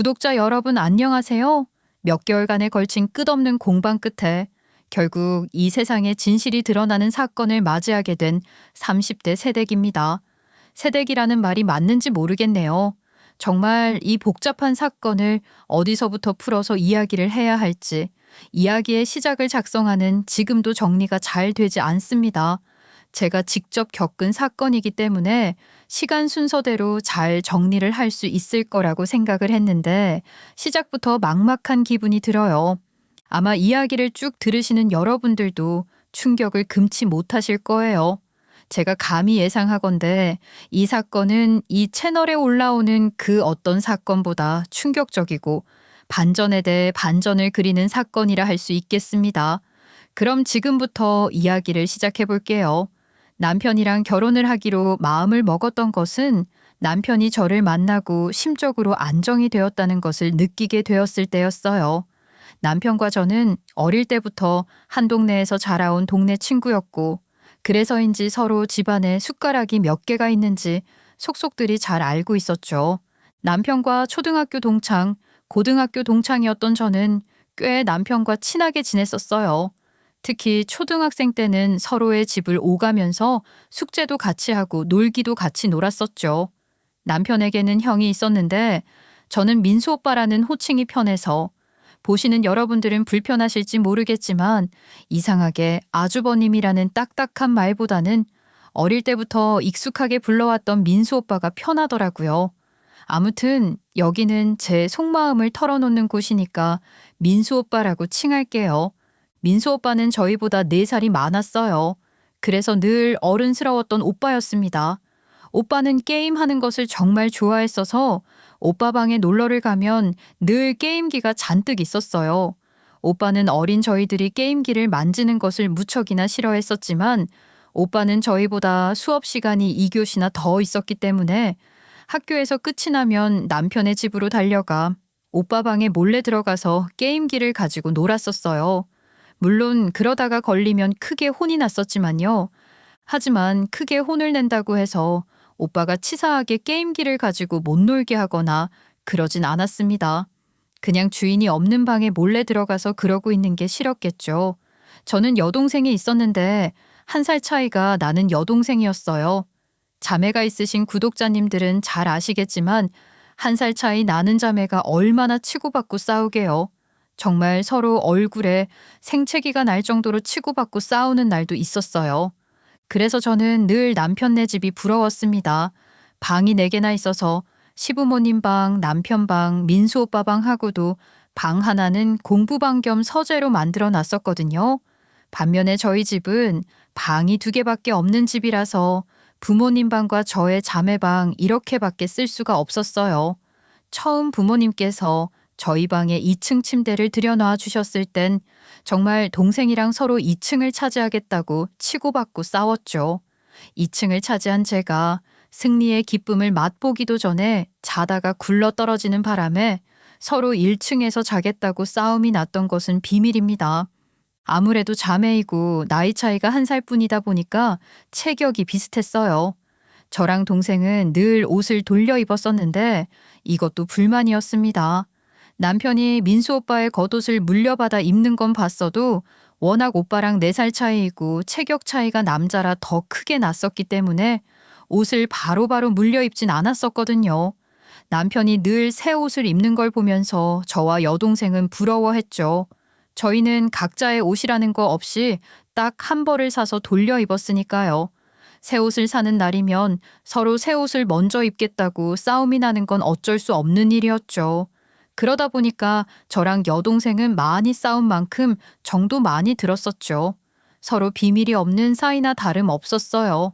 구독자 여러분 안녕하세요. 몇 개월간에 걸친 끝없는 공방 끝에 결국 이 세상의 진실이 드러나는 사건을 맞이하게 된 30대 새댁입니다. 새댁이라는 말이 맞는지 모르겠네요. 정말 이 복잡한 사건을 어디서부터 풀어서 이야기를 해야 할지, 이야기의 시작을 작성하는 지금도 정리가 잘 되지 않습니다. 제가 직접 겪은 사건이기 때문에 시간 순서대로 잘 정리를 할 수 있을 거라고 생각을 했는데 시작부터 막막한 기분이 들어요. 아마 이야기를 쭉 들으시는 여러분들도 충격을 금치 못하실 거예요. 제가 감히 예상하건대 이 사건은 이 채널에 올라오는 그 어떤 사건보다 충격적이고 반전에 대해 반전을 그리는 사건이라 할 수 있겠습니다. 그럼 지금부터 이야기를 시작해 볼게요. 남편이랑 결혼을 하기로 마음을 먹었던 것은 남편이 저를 만나고 심적으로 안정이 되었다는 것을 느끼게 되었을 때였어요. 남편과 저는 어릴 때부터 한 동네에서 자라온 동네 친구였고, 그래서인지 서로 집안에 숟가락이 몇 개가 있는지 속속들이 잘 알고 있었죠. 남편과 초등학교 동창, 고등학교 동창이었던 저는 꽤 남편과 친하게 지냈었어요. 특히 초등학생 때는 서로의 집을 오가면서 숙제도 같이 하고 놀기도 같이 놀았었죠. 남편에게는 형이 있었는데 저는 민수 오빠라는 호칭이 편해서 보시는 여러분들은 불편하실지 모르겠지만 이상하게 아주버님이라는 딱딱한 말보다는 어릴 때부터 익숙하게 불러왔던 민수 오빠가 편하더라고요. 아무튼 여기는 제 속마음을 털어놓는 곳이니까 민수 오빠라고 칭할게요. 민수 오빠는 저희보다 4살이 많았어요. 그래서 늘 어른스러웠던 오빠였습니다. 오빠는 게임하는 것을 정말 좋아했어서 오빠 방에 놀러를 가면 늘 게임기가 잔뜩 있었어요. 오빠는 어린 저희들이 게임기를 만지는 것을 무척이나 싫어했었지만 오빠는 저희보다 수업 시간이 2교시나 더 있었기 때문에 학교에서 끝이 나면 남편의 집으로 달려가 오빠 방에 몰래 들어가서 게임기를 가지고 놀았었어요. 물론 그러다가 걸리면 크게 혼이 났었지만요. 하지만 크게 혼을 낸다고 해서 오빠가 치사하게 게임기를 가지고 못 놀게 하거나 그러진 않았습니다. 그냥 주인이 없는 방에 몰래 들어가서 그러고 있는 게 싫었겠죠. 저는 여동생이 있었는데 1살 차이가 나는 여동생이었어요. 자매가 있으신 구독자님들은 잘 아시겠지만 1살 차이 나는 자매가 얼마나 치고받고 싸우게요. 정말 서로 얼굴에 생채기가 날 정도로 치고받고 싸우는 날도 있었어요. 그래서 저는 늘 남편네 집이 부러웠습니다. 방이 4개나 있어서 시부모님 방, 남편 방, 민수 오빠 방 하고도 방 하나는 공부방 겸 서재로 만들어 놨었거든요. 반면에 저희 집은 방이 2개밖에 없는 집이라서 부모님 방과 저의 자매 방 이렇게밖에 쓸 수가 없었어요. 처음 부모님께서 저희 방에 2층 침대를 들여놔 주셨을 땐 정말 동생이랑 서로 2층을 차지하겠다고 치고받고 싸웠죠. 2층을 차지한 제가 승리의 기쁨을 맛보기도 전에 자다가 굴러 떨어지는 바람에 서로 1층에서 자겠다고 싸움이 났던 것은 비밀입니다. 아무래도 자매이고 나이 차이가 1살 뿐이다 보니까 체격이 비슷했어요. 저랑 동생은 늘 옷을 돌려 입었었는데 이것도 불만이었습니다. 남편이 민수 오빠의 겉옷을 물려받아 입는 건 봤어도 워낙 오빠랑 4살 차이이고 체격 차이가 남자라 더 크게 났었기 때문에 옷을 바로바로 물려 입진 않았었거든요. 남편이 늘 새 옷을 입는 걸 보면서 저와 여동생은 부러워했죠. 저희는 각자의 옷이라는 거 없이 딱 한 벌을 사서 돌려 입었으니까요. 새 옷을 사는 날이면 서로 새 옷을 먼저 입겠다고 싸움이 나는 건 어쩔 수 없는 일이었죠. 그러다 보니까 저랑 여동생은 많이 싸운 만큼 정도 많이 들었었죠. 서로 비밀이 없는 사이나 다름없었어요.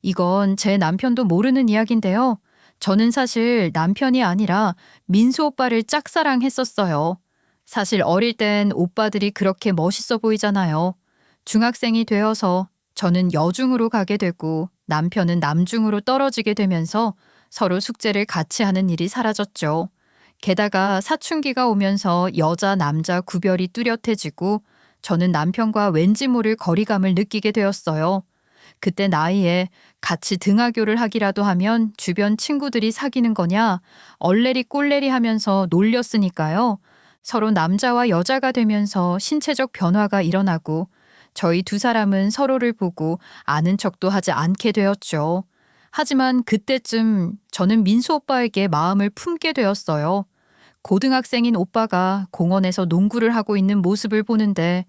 이건 제 남편도 모르는 이야기인데요. 저는 사실 남편이 아니라 민수 오빠를 짝사랑했었어요. 사실 어릴 땐 오빠들이 그렇게 멋있어 보이잖아요. 중학생이 되어서 저는 여중으로 가게 되고 남편은 남중으로 떨어지게 되면서 서로 숙제를 같이 하는 일이 사라졌죠. 게다가 사춘기가 오면서 여자, 남자 구별이 뚜렷해지고 저는 남편과 왠지 모를 거리감을 느끼게 되었어요. 그때 나이에 같이 등하교를 하기라도 하면 주변 친구들이 사귀는 거냐 얼레리 꼴레리 하면서 놀렸으니까요. 서로 남자와 여자가 되면서 신체적 변화가 일어나고 저희 두 사람은 서로를 보고 아는 척도 하지 않게 되었죠. 하지만 그때쯤 저는 민수 오빠에게 마음을 품게 되었어요. 고등학생인 오빠가 공원에서 농구를 하고 있는 모습을 보는데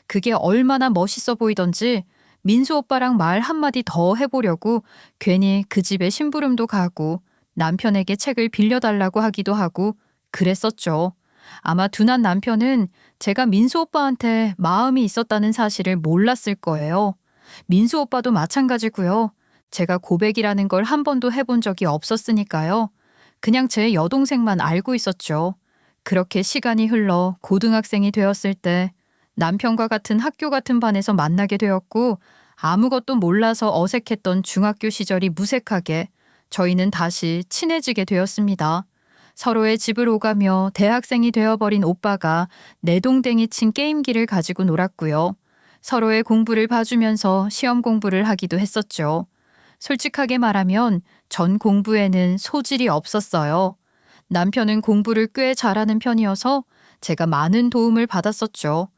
그게 얼마나 멋있어 보이던지 민수 오빠랑 말 한마디 더 해보려고 괜히 그 집에 심부름도 가고 남편에게 책을 빌려달라고 하기도 하고 그랬었죠. 아마 둔한 남편은 제가 민수 오빠한테 마음이 있었다는 사실을 몰랐을 거예요. 민수 오빠도 마찬가지고요. 제가 고백이라는 걸 한 번도 해본 적이 없었으니까요. 그냥 제 여동생만 알고 있었죠. 그렇게 시간이 흘러 고등학생이 되었을 때 남편과 같은 학교 같은 반에서 만나게 되었고 아무것도 몰라서 어색했던 중학교 시절이 무색하게 저희는 다시 친해지게 되었습니다. 서로의 집을 오가며 대학생이 되어버린 오빠가 내동댕이 친 게임기를 가지고 놀았고요. 서로의 공부를 봐주면서 시험 공부를 하기도 했었죠. 솔직하게 말하면 전 공부에는 소질이 없었어요. 남편은 공부를 꽤 잘하는 편이어서 제가 많은 도움을 받았었죠.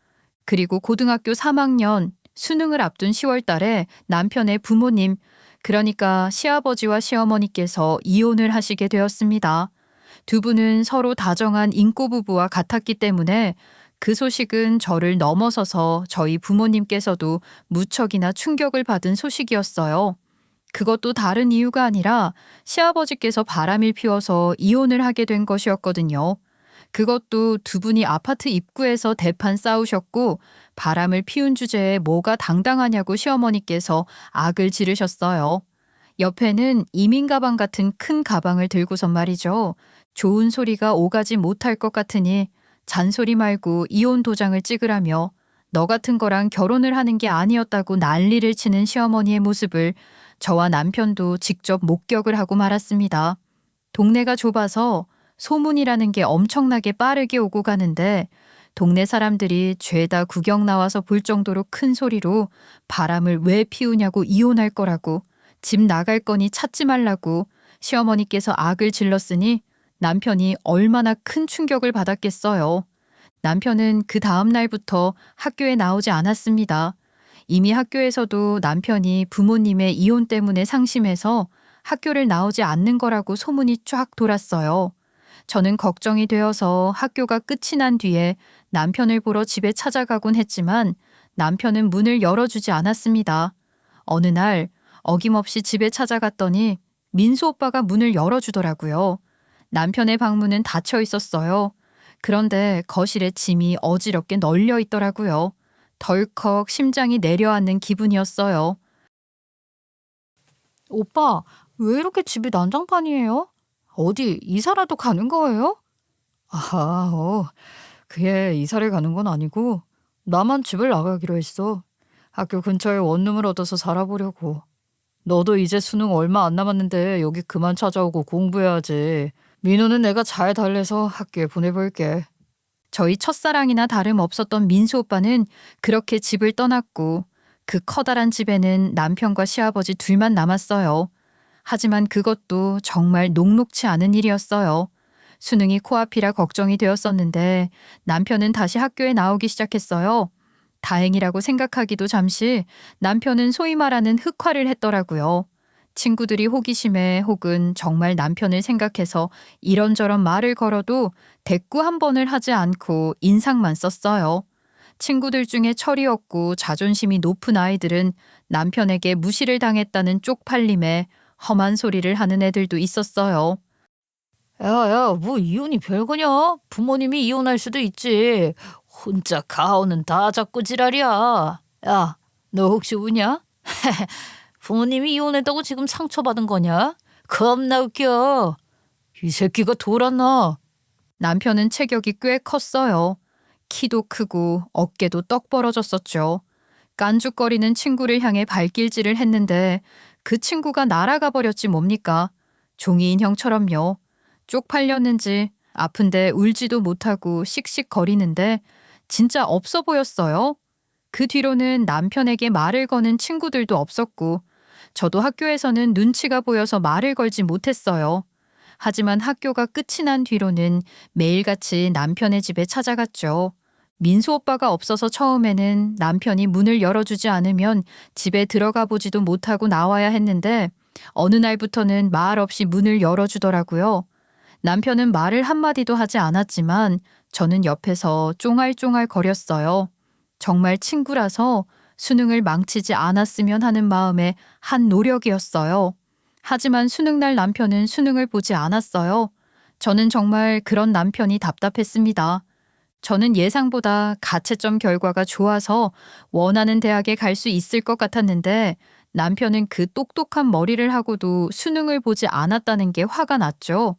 그리고 고등학교 3학년 수능을 앞둔 10월 달에 남편의 부모님, 그러니까 시아버지와 시어머니께서 이혼을 하시게 되었습니다. 두 분은 서로 다정한 인꼬 부부와 같았기 때문에 그 소식은 저를 넘어서서 저희 부모님께서도 무척이나 충격을 받은 소식이었어요. 그것도 다른 이유가 아니라 시아버지께서 바람을 피워서 이혼을 하게 된 것이었거든요. 그것도 두 분이 아파트 입구에서 대판 싸우셨고 바람을 피운 주제에 뭐가 당당하냐고 시어머니께서 악을 지르셨어요. 옆에는 이민 가방 같은 큰 가방을 들고선 말이죠. 좋은 소리가 오가지 못할 것 같으니 잔소리 말고 이혼 도장을 찍으라며 너 같은 거랑 결혼을 하는 게 아니었다고 난리를 치는 시어머니의 모습을 저와 남편도 직접 목격을 하고 말았습니다. 동네가 좁아서 소문이라는 게 엄청나게 빠르게 오고 가는데 동네 사람들이 죄다 구경 나와서 볼 정도로 큰 소리로 바람을 왜 피우냐고 이혼할 거라고 집 나갈 거니 찾지 말라고 시어머니께서 악을 질렀으니 남편이 얼마나 큰 충격을 받았겠어요. 남편은 그 다음 날부터 학교에 나오지 않았습니다. 이미 학교에서도 남편이 부모님의 이혼 때문에 상심해서 학교를 나오지 않는 거라고 소문이 쫙 돌았어요. 저는 걱정이 되어서 학교가 끝이 난 뒤에 남편을 보러 집에 찾아가곤 했지만 남편은 문을 열어주지 않았습니다. 어느 날 어김없이 집에 찾아갔더니 민수 오빠가 문을 열어주더라고요. 남편의 방문은 닫혀 있었어요. 그런데 거실에 짐이 어지럽게 널려 있더라고요. 덜컥 심장이 내려앉는 기분이었어요. 오빠, 왜 이렇게 집이 난장판이에요? 어디 이사라도 가는 거예요? 그게 이사를 가는 건 아니고 나만 집을 나가기로 했어. 학교 근처에 원룸을 얻어서 살아보려고. 너도 이제 수능 얼마 안 남았는데 여기 그만 찾아오고 공부해야지. 민호는 내가 잘 달래서 학교에 보내볼게. 저희 첫사랑이나 다름없었던 민수 오빠는 그렇게 집을 떠났고 그 커다란 집에는 남편과 시아버지 둘만 남았어요. 하지만 그것도 정말 녹록치 않은 일이었어요. 수능이 코앞이라 걱정이 되었었는데 남편은 다시 학교에 나오기 시작했어요. 다행이라고 생각하기도 잠시 남편은 소위 말하는 흑화를 했더라고요. 친구들이 호기심에 혹은 정말 남편을 생각해서 이런저런 말을 걸어도 대꾸 한 번을 하지 않고 인상만 썼어요. 친구들 중에 철이 없고 자존심이 높은 아이들은 남편에게 무시를 당했다는 쪽팔림에 험한 소리를 하는 애들도 있었어요. 야, 뭐 이혼이 별거냐? 부모님이 이혼할 수도 있지. 혼자 가오는 다 자꾸 지랄이야. 야, 너 혹시 우냐? 부모님이 이혼했다고 지금 상처받은 거냐? 겁나 웃겨. 이 새끼가 돌았나? 남편은 체격이 꽤 컸어요. 키도 크고 어깨도 떡 벌어졌었죠. 깐죽거리는 친구를 향해 발길질을 했는데 그 친구가 날아가 버렸지 뭡니까? 종이 인형처럼요. 쪽팔렸는지 아픈데 울지도 못하고 씩씩거리는데 진짜 없어 보였어요. 그 뒤로는 남편에게 말을 거는 친구들도 없었고, 저도 학교에서는 눈치가 보여서 말을 걸지 못했어요. 하지만 학교가 끝이 난 뒤로는 매일같이 남편의 집에 찾아갔죠. 민수 오빠가 없어서 처음에는 남편이 문을 열어주지 않으면 집에 들어가 보지도 못하고 나와야 했는데 어느 날부터는 말 없이 문을 열어주더라고요. 남편은 말을 한마디도 하지 않았지만 저는 옆에서 쫑알쫑알 거렸어요. 정말 친구라서 수능을 망치지 않았으면 하는 마음의 한 노력이었어요. 하지만 수능날 남편은 수능을 보지 않았어요. 저는 정말 그런 남편이 답답했습니다. 저는 예상보다 가채점 결과가 좋아서 원하는 대학에 갈 수 있을 것 같았는데 남편은 그 똑똑한 머리를 하고도 수능을 보지 않았다는 게 화가 났죠.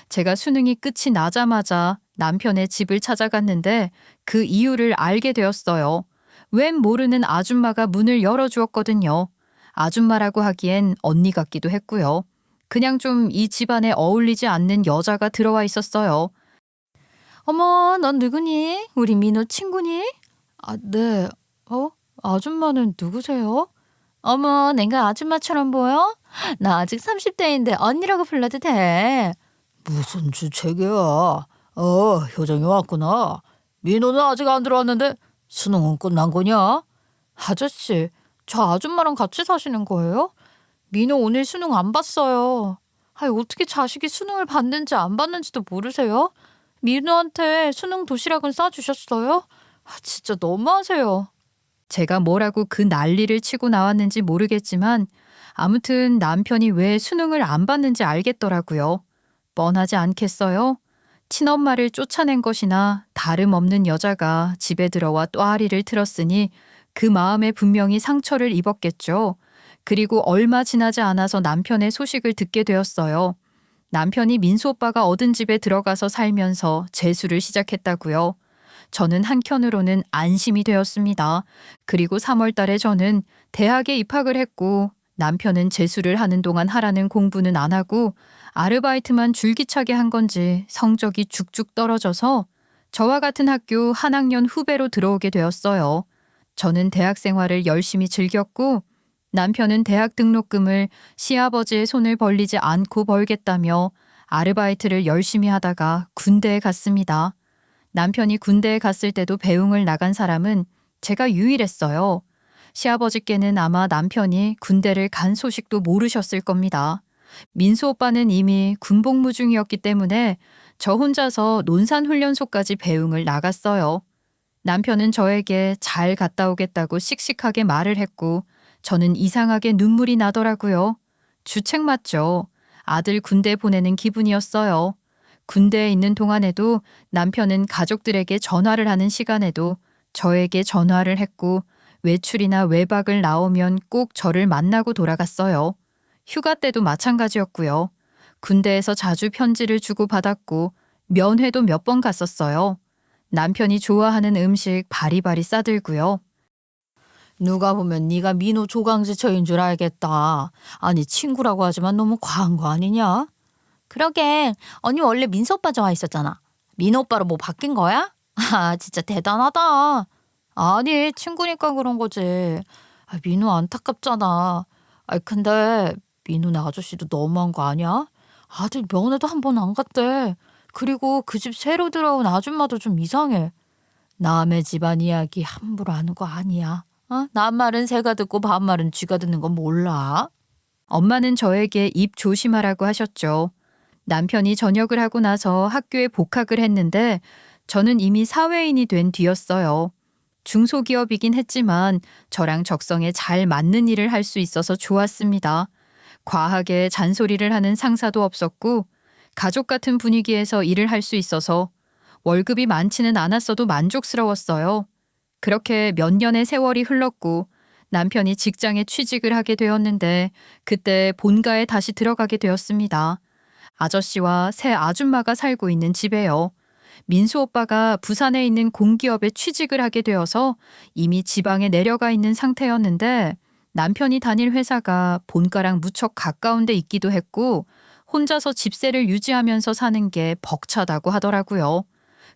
제가 수능이 끝이 나자마자 남편의 집을 찾아갔는데 그 이유를 알게 되었어요. 웬 모르는 아줌마가 문을 열어주었거든요. 아줌마라고 하기엔 언니 같기도 했고요. 그냥 좀 이 집안에 어울리지 않는 여자가 들어와 있었어요. 어머, 넌 누구니? 우리 민호 친구니? 아, 네. 아줌마는 누구세요? 어머, 내가 아줌마처럼 보여? 나 아직 30대인데 언니라고 불러도 돼. 무슨 주책이야. 효정이 왔구나. 민호는 아직 안 들어왔는데 수능은 끝난 거냐? 아저씨, 저 아줌마랑 같이 사시는 거예요? 민호 오늘 수능 안 봤어요. 어떻게 자식이 수능을 봤는지 안 봤는지도 모르세요? 민호한테 수능 도시락은 싸주셨어요? 진짜 너무하세요. 제가 뭐라고 그 난리를 치고 나왔는지 모르겠지만 아무튼 남편이 왜 수능을 안 봤는지 알겠더라고요. 뻔하지 않겠어요? 친엄마를 쫓아낸 것이나 다름없는 여자가 집에 들어와 또아리를 틀었으니 그 마음에 분명히 상처를 입었겠죠. 그리고 얼마 지나지 않아서 남편의 소식을 듣게 되었어요. 남편이 민수 오빠가 얻은 집에 들어가서 살면서 재수를 시작했다고요. 저는 한켠으로는 안심이 되었습니다. 그리고 3월 달에 저는 대학에 입학을 했고 남편은 재수를 하는 동안 하라는 공부는 안 하고 아르바이트만 줄기차게 한 건지 성적이 쭉쭉 떨어져서 저와 같은 학교 한 학년 후배로 들어오게 되었어요. 저는 대학 생활을 열심히 즐겼고 남편은 대학 등록금을 시아버지의 손을 벌리지 않고 벌겠다며 아르바이트를 열심히 하다가 군대에 갔습니다. 남편이 군대에 갔을 때도 배웅을 나간 사람은 제가 유일했어요. 시아버지께는 아마 남편이 군대를 간 소식도 모르셨을 겁니다. 민수 오빠는 이미 군복무 중이었기 때문에 저 혼자서 논산훈련소까지 배웅을 나갔어요. 남편은 저에게 잘 갔다 오겠다고 씩씩하게 말을 했고 저는 이상하게 눈물이 나더라고요. 주책 맞죠. 아들 군대 보내는 기분이었어요. 군대에 있는 동안에도 남편은 가족들에게 전화를 하는 시간에도 저에게 전화를 했고 외출이나 외박을 나오면 꼭 저를 만나고 돌아갔어요. 휴가 때도 마찬가지였고요. 군대에서 자주 편지를 주고받았고 면회도 몇 번 갔었어요. 남편이 좋아하는 음식 바리바리 싸들고요. 누가 보면 네가 민호 조강지처인 줄 알겠다. 아니, 친구라고 하지만 너무 과한 거 아니냐? 그러게, 언니 원래 민수 오빠 좋아했었잖아. 민호 오빠로 뭐 바뀐 거야? 진짜 대단하다. 아니, 친구니까 그런 거지. 민호 안타깝잖아. 근데 민호네 아저씨도 너무한 거 아니야? 아들 면회도 한 번 안 갔대. 그리고 그 집 새로 들어온 아줌마도 좀 이상해. 남의 집안 이야기 함부로 하는 거 아니야. 남말은 새가 듣고 반말은 쥐가 듣는 건 몰라. 엄마는 저에게 입 조심하라고 하셨죠. 남편이 전역을 하고 나서 학교에 복학을 했는데 저는 이미 사회인이 된 뒤였어요. 중소기업이긴 했지만 저랑 적성에 잘 맞는 일을 할 수 있어서 좋았습니다. 과하게 잔소리를 하는 상사도 없었고 가족 같은 분위기에서 일을 할 수 있어서 월급이 많지는 않았어도 만족스러웠어요. 그렇게 몇 년의 세월이 흘렀고 남편이 직장에 취직을 하게 되었는데 그때 본가에 다시 들어가게 되었습니다. 아저씨와 새 아줌마가 살고 있는 집에요. 민수 오빠가 부산에 있는 공기업에 취직을 하게 되어서 이미 지방에 내려가 있는 상태였는데 남편이 다닐 회사가 본가랑 무척 가까운 데 있기도 했고 혼자서 집세를 유지하면서 사는 게 벅차다고 하더라고요.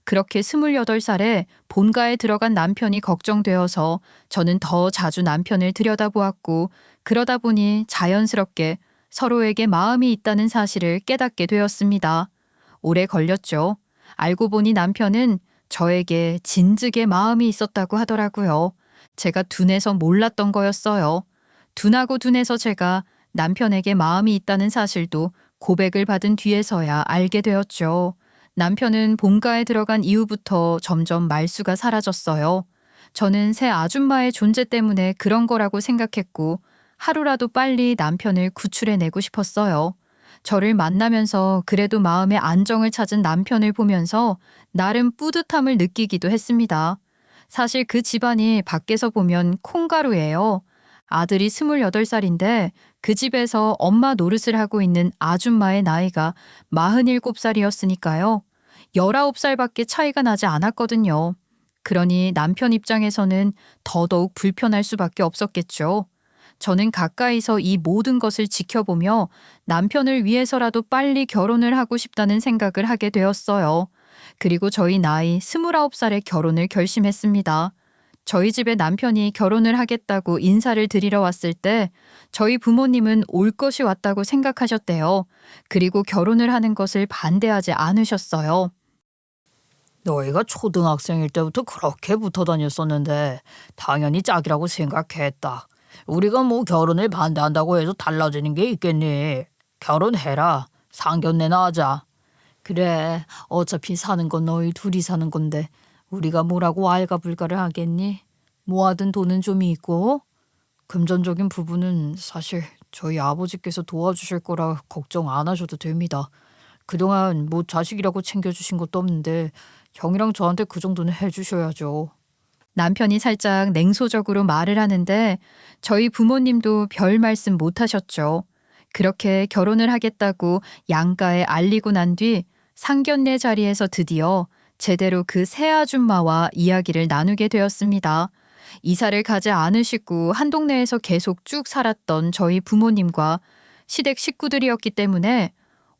그렇게 28살에 본가에 들어간 남편이 걱정되어서 저는 더 자주 남편을 들여다보았고 그러다 보니 자연스럽게 서로에게 마음이 있다는 사실을 깨닫게 되었습니다. 오래 걸렸죠. 알고 보니 남편은 저에게 진즉에 마음이 있었다고 하더라고요. 제가 둔해서 몰랐던 거였어요. 둔하고 둔해서 제가 남편에게 마음이 있다는 사실도 고백을 받은 뒤에서야 알게 되었죠. 남편은 본가에 들어간 이후부터 점점 말수가 사라졌어요. 저는 새 아줌마의 존재 때문에 그런 거라고 생각했고 하루라도 빨리 남편을 구출해내고 싶었어요. 저를 만나면서 그래도 마음의 안정을 찾은 남편을 보면서 나름 뿌듯함을 느끼기도 했습니다. 사실 그 집안이 밖에서 보면 콩가루예요. 아들이 28살인데 그 집에서 엄마 노릇을 하고 있는 아줌마의 나이가 47살이었으니까요. 19살밖에 차이가 나지 않았거든요. 그러니 남편 입장에서는 더더욱 불편할 수밖에 없었겠죠. 저는 가까이서 이 모든 것을 지켜보며 남편을 위해서라도 빨리 결혼을 하고 싶다는 생각을 하게 되었어요. 그리고 저희 나이 29살에 결혼을 결심했습니다. 저희 집에 남편이 결혼을 하겠다고 인사를 드리러 왔을 때 저희 부모님은 올 것이 왔다고 생각하셨대요. 그리고 결혼을 하는 것을 반대하지 않으셨어요. 너희가 초등학생일 때부터 그렇게 붙어 다녔었는데 당연히 짝이라고 생각했다. 우리가 뭐 결혼을 반대한다고 해서 달라지는 게 있겠니? 결혼해라. 상견례나 하자. 그래, 어차피 사는 건 너희 둘이 사는 건데 우리가 뭐라고 알가불가를 하겠니? 모아둔 돈은 좀 있고 금전적인 부분은 사실 저희 아버지께서 도와주실 거라 걱정 안 하셔도 됩니다. 그동안 뭐 자식이라고 챙겨주신 것도 없는데 형이랑 저한테 그 정도는 해주셔야죠. 남편이 살짝 냉소적으로 말을 하는데 저희 부모님도 별 말씀 못 하셨죠. 그렇게 결혼을 하겠다고 양가에 알리고 난 뒤 상견례 자리에서 드디어 제대로 그 새 아줌마와 이야기를 나누게 되었습니다. 이사를 가지 않으시고 한 동네에서 계속 쭉 살았던 저희 부모님과 시댁 식구들이었기 때문에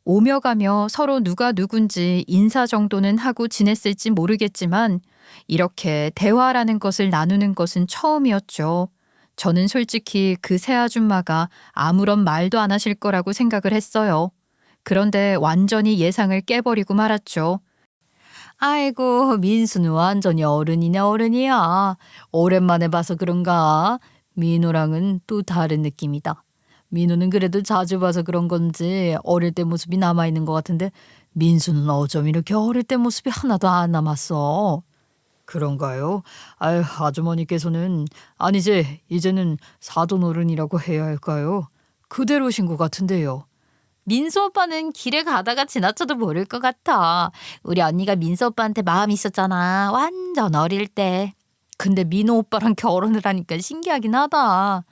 오며 가며 서로 누가 누군지 인사 정도는 하고 지냈을지 모르겠지만 이렇게 대화라는 것을 나누는 것은 처음이었죠. 저는 솔직히 그 새 아줌마가 아무런 말도 안 하실 거라고 생각을 했어요. 그런데 완전히 예상을 깨버리고 말았죠. 아이고, 민수는 완전히 어른이네 어른이야. 오랜만에 봐서 그런가? 민호랑은 또 다른 느낌이다. 민호는 그래도 자주 봐서 그런 건지 어릴 때 모습이 남아있는 것 같은데 민수는 어쩜 이렇게 어릴 때 모습이 하나도 안 남았어. 그런가요? 아유, 아주머니께서는 아니지, 이제는 사돈어른이라고 해야 할까요? 그대로신 것 같은데요. 민수 오빠는 길에 가다가 지나쳐도 모를 것 같아. 우리 언니가 민수 오빠한테 마음이 있었잖아. 완전 어릴 때. 근데 민호 오빠랑 결혼을 하니까 신기하긴 하다.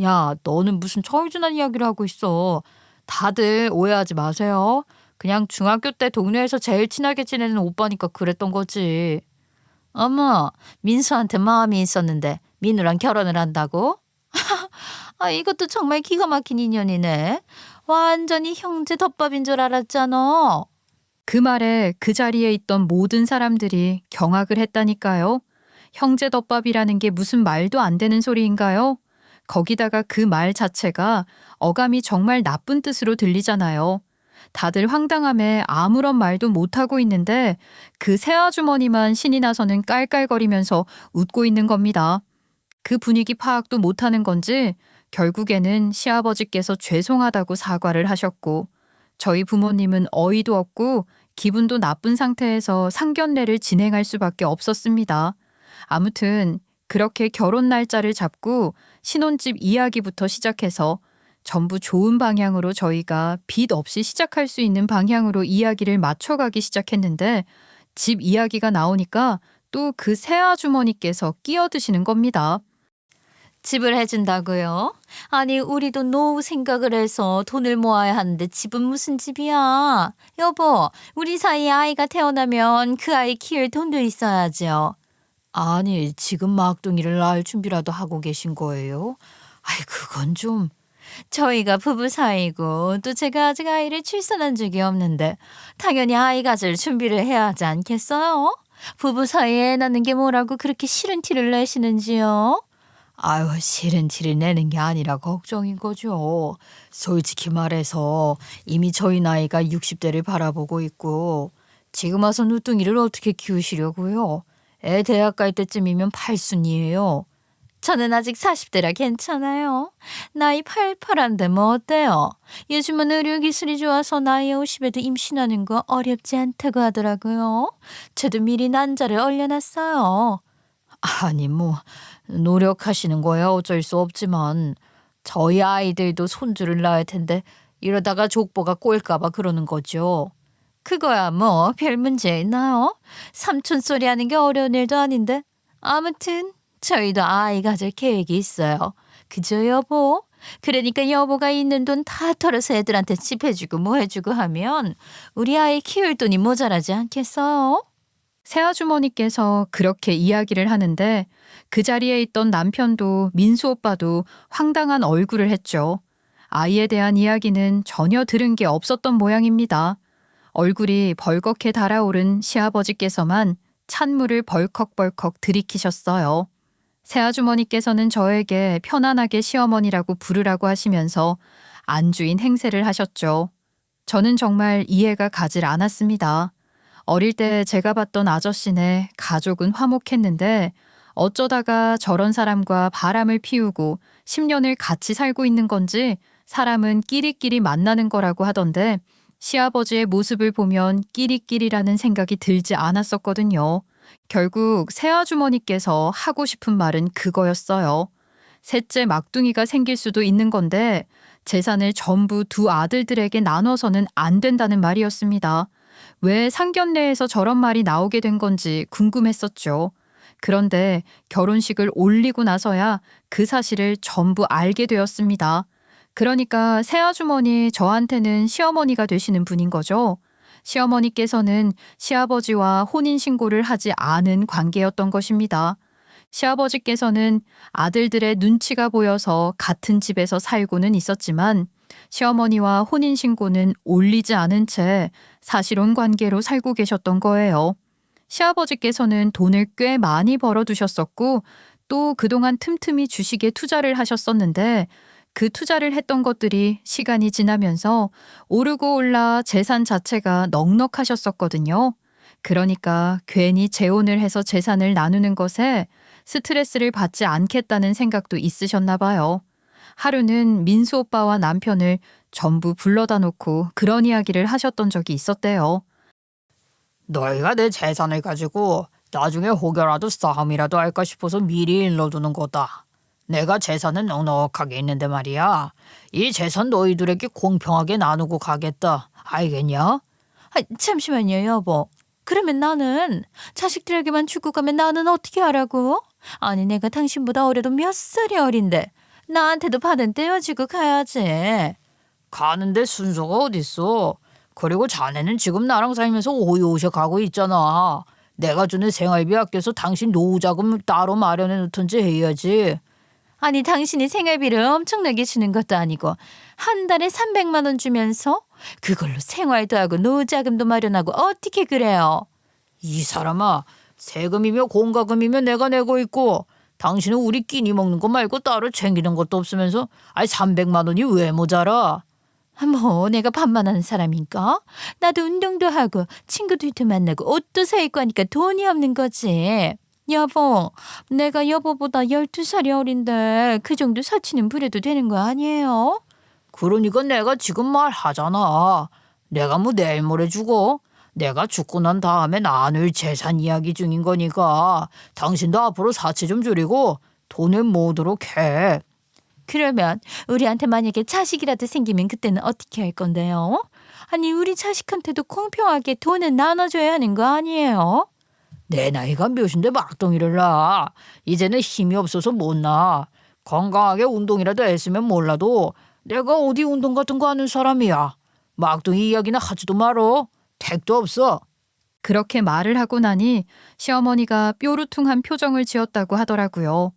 야, 너는 무슨 철준한 이야기를 하고 있어. 다들 오해하지 마세요. 그냥 중학교 때 동네에서 제일 친하게 지내는 오빠니까 그랬던 거지. 어머, 민수한테 마음이 있었는데 민우랑 결혼을 한다고? 아, 이것도 정말 기가 막힌 인연이네. 완전히 형제 덮밥인 줄 알았잖아. 그 말에 그 자리에 있던 모든 사람들이 경악을 했다니까요. 형제덮밥이라는 게 무슨 말도 안 되는 소리인가요? 거기다가 그 말 자체가 어감이 정말 나쁜 뜻으로 들리잖아요. 다들 황당함에 아무런 말도 못하고 있는데 그 새아주머니만 신이 나서는 깔깔거리면서 웃고 있는 겁니다. 그 분위기 파악도 못하는 건지 결국에는 시아버지께서 죄송하다고 사과를 하셨고 저희 부모님은 어이도 없고 기분도 나쁜 상태에서 상견례를 진행할 수밖에 없었습니다. 아무튼 그렇게 결혼 날짜를 잡고 신혼집 이야기부터 시작해서 전부 좋은 방향으로 저희가 빚 없이 시작할 수 있는 방향으로 이야기를 맞춰가기 시작했는데 집 이야기가 나오니까 또 그 새아주머니께서 끼어드시는 겁니다. 집을 해준다고요? 아니, 우리도 노후 생각을 해서 돈을 모아야 하는데 집은 무슨 집이야? 여보, 우리 사이에 아이가 태어나면 그 아이 키울 돈도 있어야죠. 아니, 지금 막둥이를 낳을 준비라도 하고 계신 거예요? 아이, 그건 좀... 저희가 부부 사이고 또 제가 아직 아이를 출산한 적이 없는데 당연히 아이 가질 준비를 해야 하지 않겠어요? 부부 사이에 애 낳는 게 뭐라고 그렇게 싫은 티를 내시는지요? 아유, 싫은 티를 내는 게 아니라 걱정인 거죠. 솔직히 말해서 이미 저희 나이가 60대를 바라보고 있고 지금 와서 누뚱이를 어떻게 키우시려고요? 애 대학 갈 때쯤이면 팔순이에요. 저는 아직 40대라 괜찮아요. 나이 팔팔한데 뭐 어때요? 요즘은 의료기술이 좋아서 나이 50에도 임신하는 거 어렵지 않다고 하더라고요. 저도 미리 난자를 얼려놨어요. 아니 뭐 노력하시는 거야 어쩔 수 없지만 저희 아이들도 손주를 낳을 텐데 이러다가 족보가 꼴까봐 그러는 거죠. 그거야 뭐 별 문제 있나요? 삼촌 소리 하는 게 어려운 일도 아닌데. 아무튼 저희도 아이 가질 계획이 있어요. 그죠 여보? 그러니까 여보가 있는 돈 다 털어서 애들한테 집 해주고 뭐 해주고 하면 우리 아이 키울 돈이 모자라지 않겠어요? 새아주머니께서 그렇게 이야기를 하는데 그 자리에 있던 남편도 민수 오빠도 황당한 얼굴을 했죠. 아이에 대한 이야기는 전혀 들은 게 없었던 모양입니다. 얼굴이 벌겋게 달아오른 시아버지께서만 찬물을 벌컥벌컥 들이키셨어요. 새아주머니께서는 저에게 편안하게 시어머니라고 부르라고 하시면서 안주인 행세를 하셨죠. 저는 정말 이해가 가질 않았습니다. 어릴 때 제가 봤던 아저씨네 가족은 화목했는데 어쩌다가 저런 사람과 바람을 피우고 10년을 같이 살고 있는 건지 사람은 끼리끼리 만나는 거라고 하던데 시아버지의 모습을 보면 끼리끼리라는 생각이 들지 않았었거든요. 결국 새아주머니께서 하고 싶은 말은 그거였어요. 셋째 막둥이가 생길 수도 있는 건데 재산을 전부 두 아들들에게 나눠서는 안 된다는 말이었습니다. 왜 상견례에서 저런 말이 나오게 된 건지 궁금했었죠. 그런데 결혼식을 올리고 나서야 그 사실을 전부 알게 되었습니다. 그러니까 새아주머니 저한테는 시어머니가 되시는 분인 거죠. 시어머니께서는 시아버지와 혼인신고를 하지 않은 관계였던 것입니다. 시아버지께서는 아들들의 눈치가 보여서 같은 집에서 살고는 있었지만 시어머니와 혼인신고는 올리지 않은 채 사실혼 관계로 살고 계셨던 거예요. 시아버지께서는 돈을 꽤 많이 벌어두셨었고 또 그동안 틈틈이 주식에 투자를 하셨었는데 그 투자를 했던 것들이 시간이 지나면서 오르고 올라 재산 자체가 넉넉하셨었거든요. 그러니까 괜히 재혼을 해서 재산을 나누는 것에 스트레스를 받지 않겠다는 생각도 있으셨나 봐요. 하루는 민수 오빠와 남편을 전부 불러다 놓고 그런 이야기를 하셨던 적이 있었대요. 너희가 내 재산을 가지고 나중에 혹여라도 싸움이라도 할까 싶어서 미리 일러두는 거다. 내가 재산은 넉넉하게 있는데 말이야. 이 재산 너희들에게 공평하게 나누고 가겠다. 알겠냐? 잠시만요 여보. 그러면 나는 자식들에게만 주고 가면 나는 어떻게 하라고? 아니 내가 당신보다 어려도 몇 살이 어린데 나한테도 반은 떼어주고 가야지. 가는데 순서가 어딨어. 그리고 자네는 지금 나랑 살면서 오이오셔 가고 있잖아. 내가 주는 생활비 아껴서 당신 노후자금 따로 마련해 놓든지 해야지. 아니 당신이 생활비를 엄청나게 주는 것도 아니고 한 달에 300만 원 주면서 그걸로 생활도 하고 노후자금도 마련하고 어떻게 그래요? 이 사람아, 세금이며 공과금이며 내가 내고 있고 당신은 우리 끼니 먹는 거 말고 따로 챙기는 것도 없으면서 300만 원이 왜 모자라? 뭐 내가 반만하는 사람인가? 나도 운동도 하고 친구들도 만나고 옷도 사 입고 하니까 돈이 없는 거지. 여보, 내가 여보보다 12살이 어린데 그 정도 사치는 부려도 되는 거 아니에요? 그러니까 내가 지금 말하잖아. 내가 뭐 내일 모레 죽어? 내가 죽고 난 다음에 나눌 재산 이야기 중인 거니까 당신도 앞으로 사치 좀 줄이고 돈을 모으도록 해. 그러면 우리한테 만약에 자식이라도 생기면 그때는 어떻게 할 건데요? 아니 우리 자식한테도 공평하게 돈을 나눠줘야 하는 거 아니에요? 내 나이가 몇인데 막둥이를 낳아. 이제는 힘이 없어서 못 낳아. 건강하게 운동이라도 했으면 몰라도 내가 어디 운동 같은 거 하는 사람이야. 막둥이 이야기는 하지도 말어. 택도 없어. 그렇게 말을 하고 나니 시어머니가 뾰루퉁한 표정을 지었다고 하더라고요.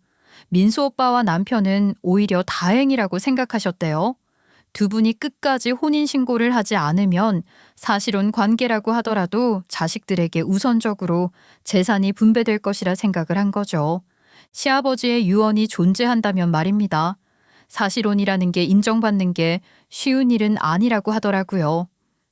민수 오빠와 남편은 오히려 다행이라고 생각하셨대요. 두 분이 끝까지 혼인신고를 하지 않으면 사실혼 관계라고 하더라도 자식들에게 우선적으로 재산이 분배될 것이라 생각을 한 거죠. 시아버지의 유언이 존재한다면 말입니다. 사실혼이라는 게 인정받는 게 쉬운 일은 아니라고 하더라고요.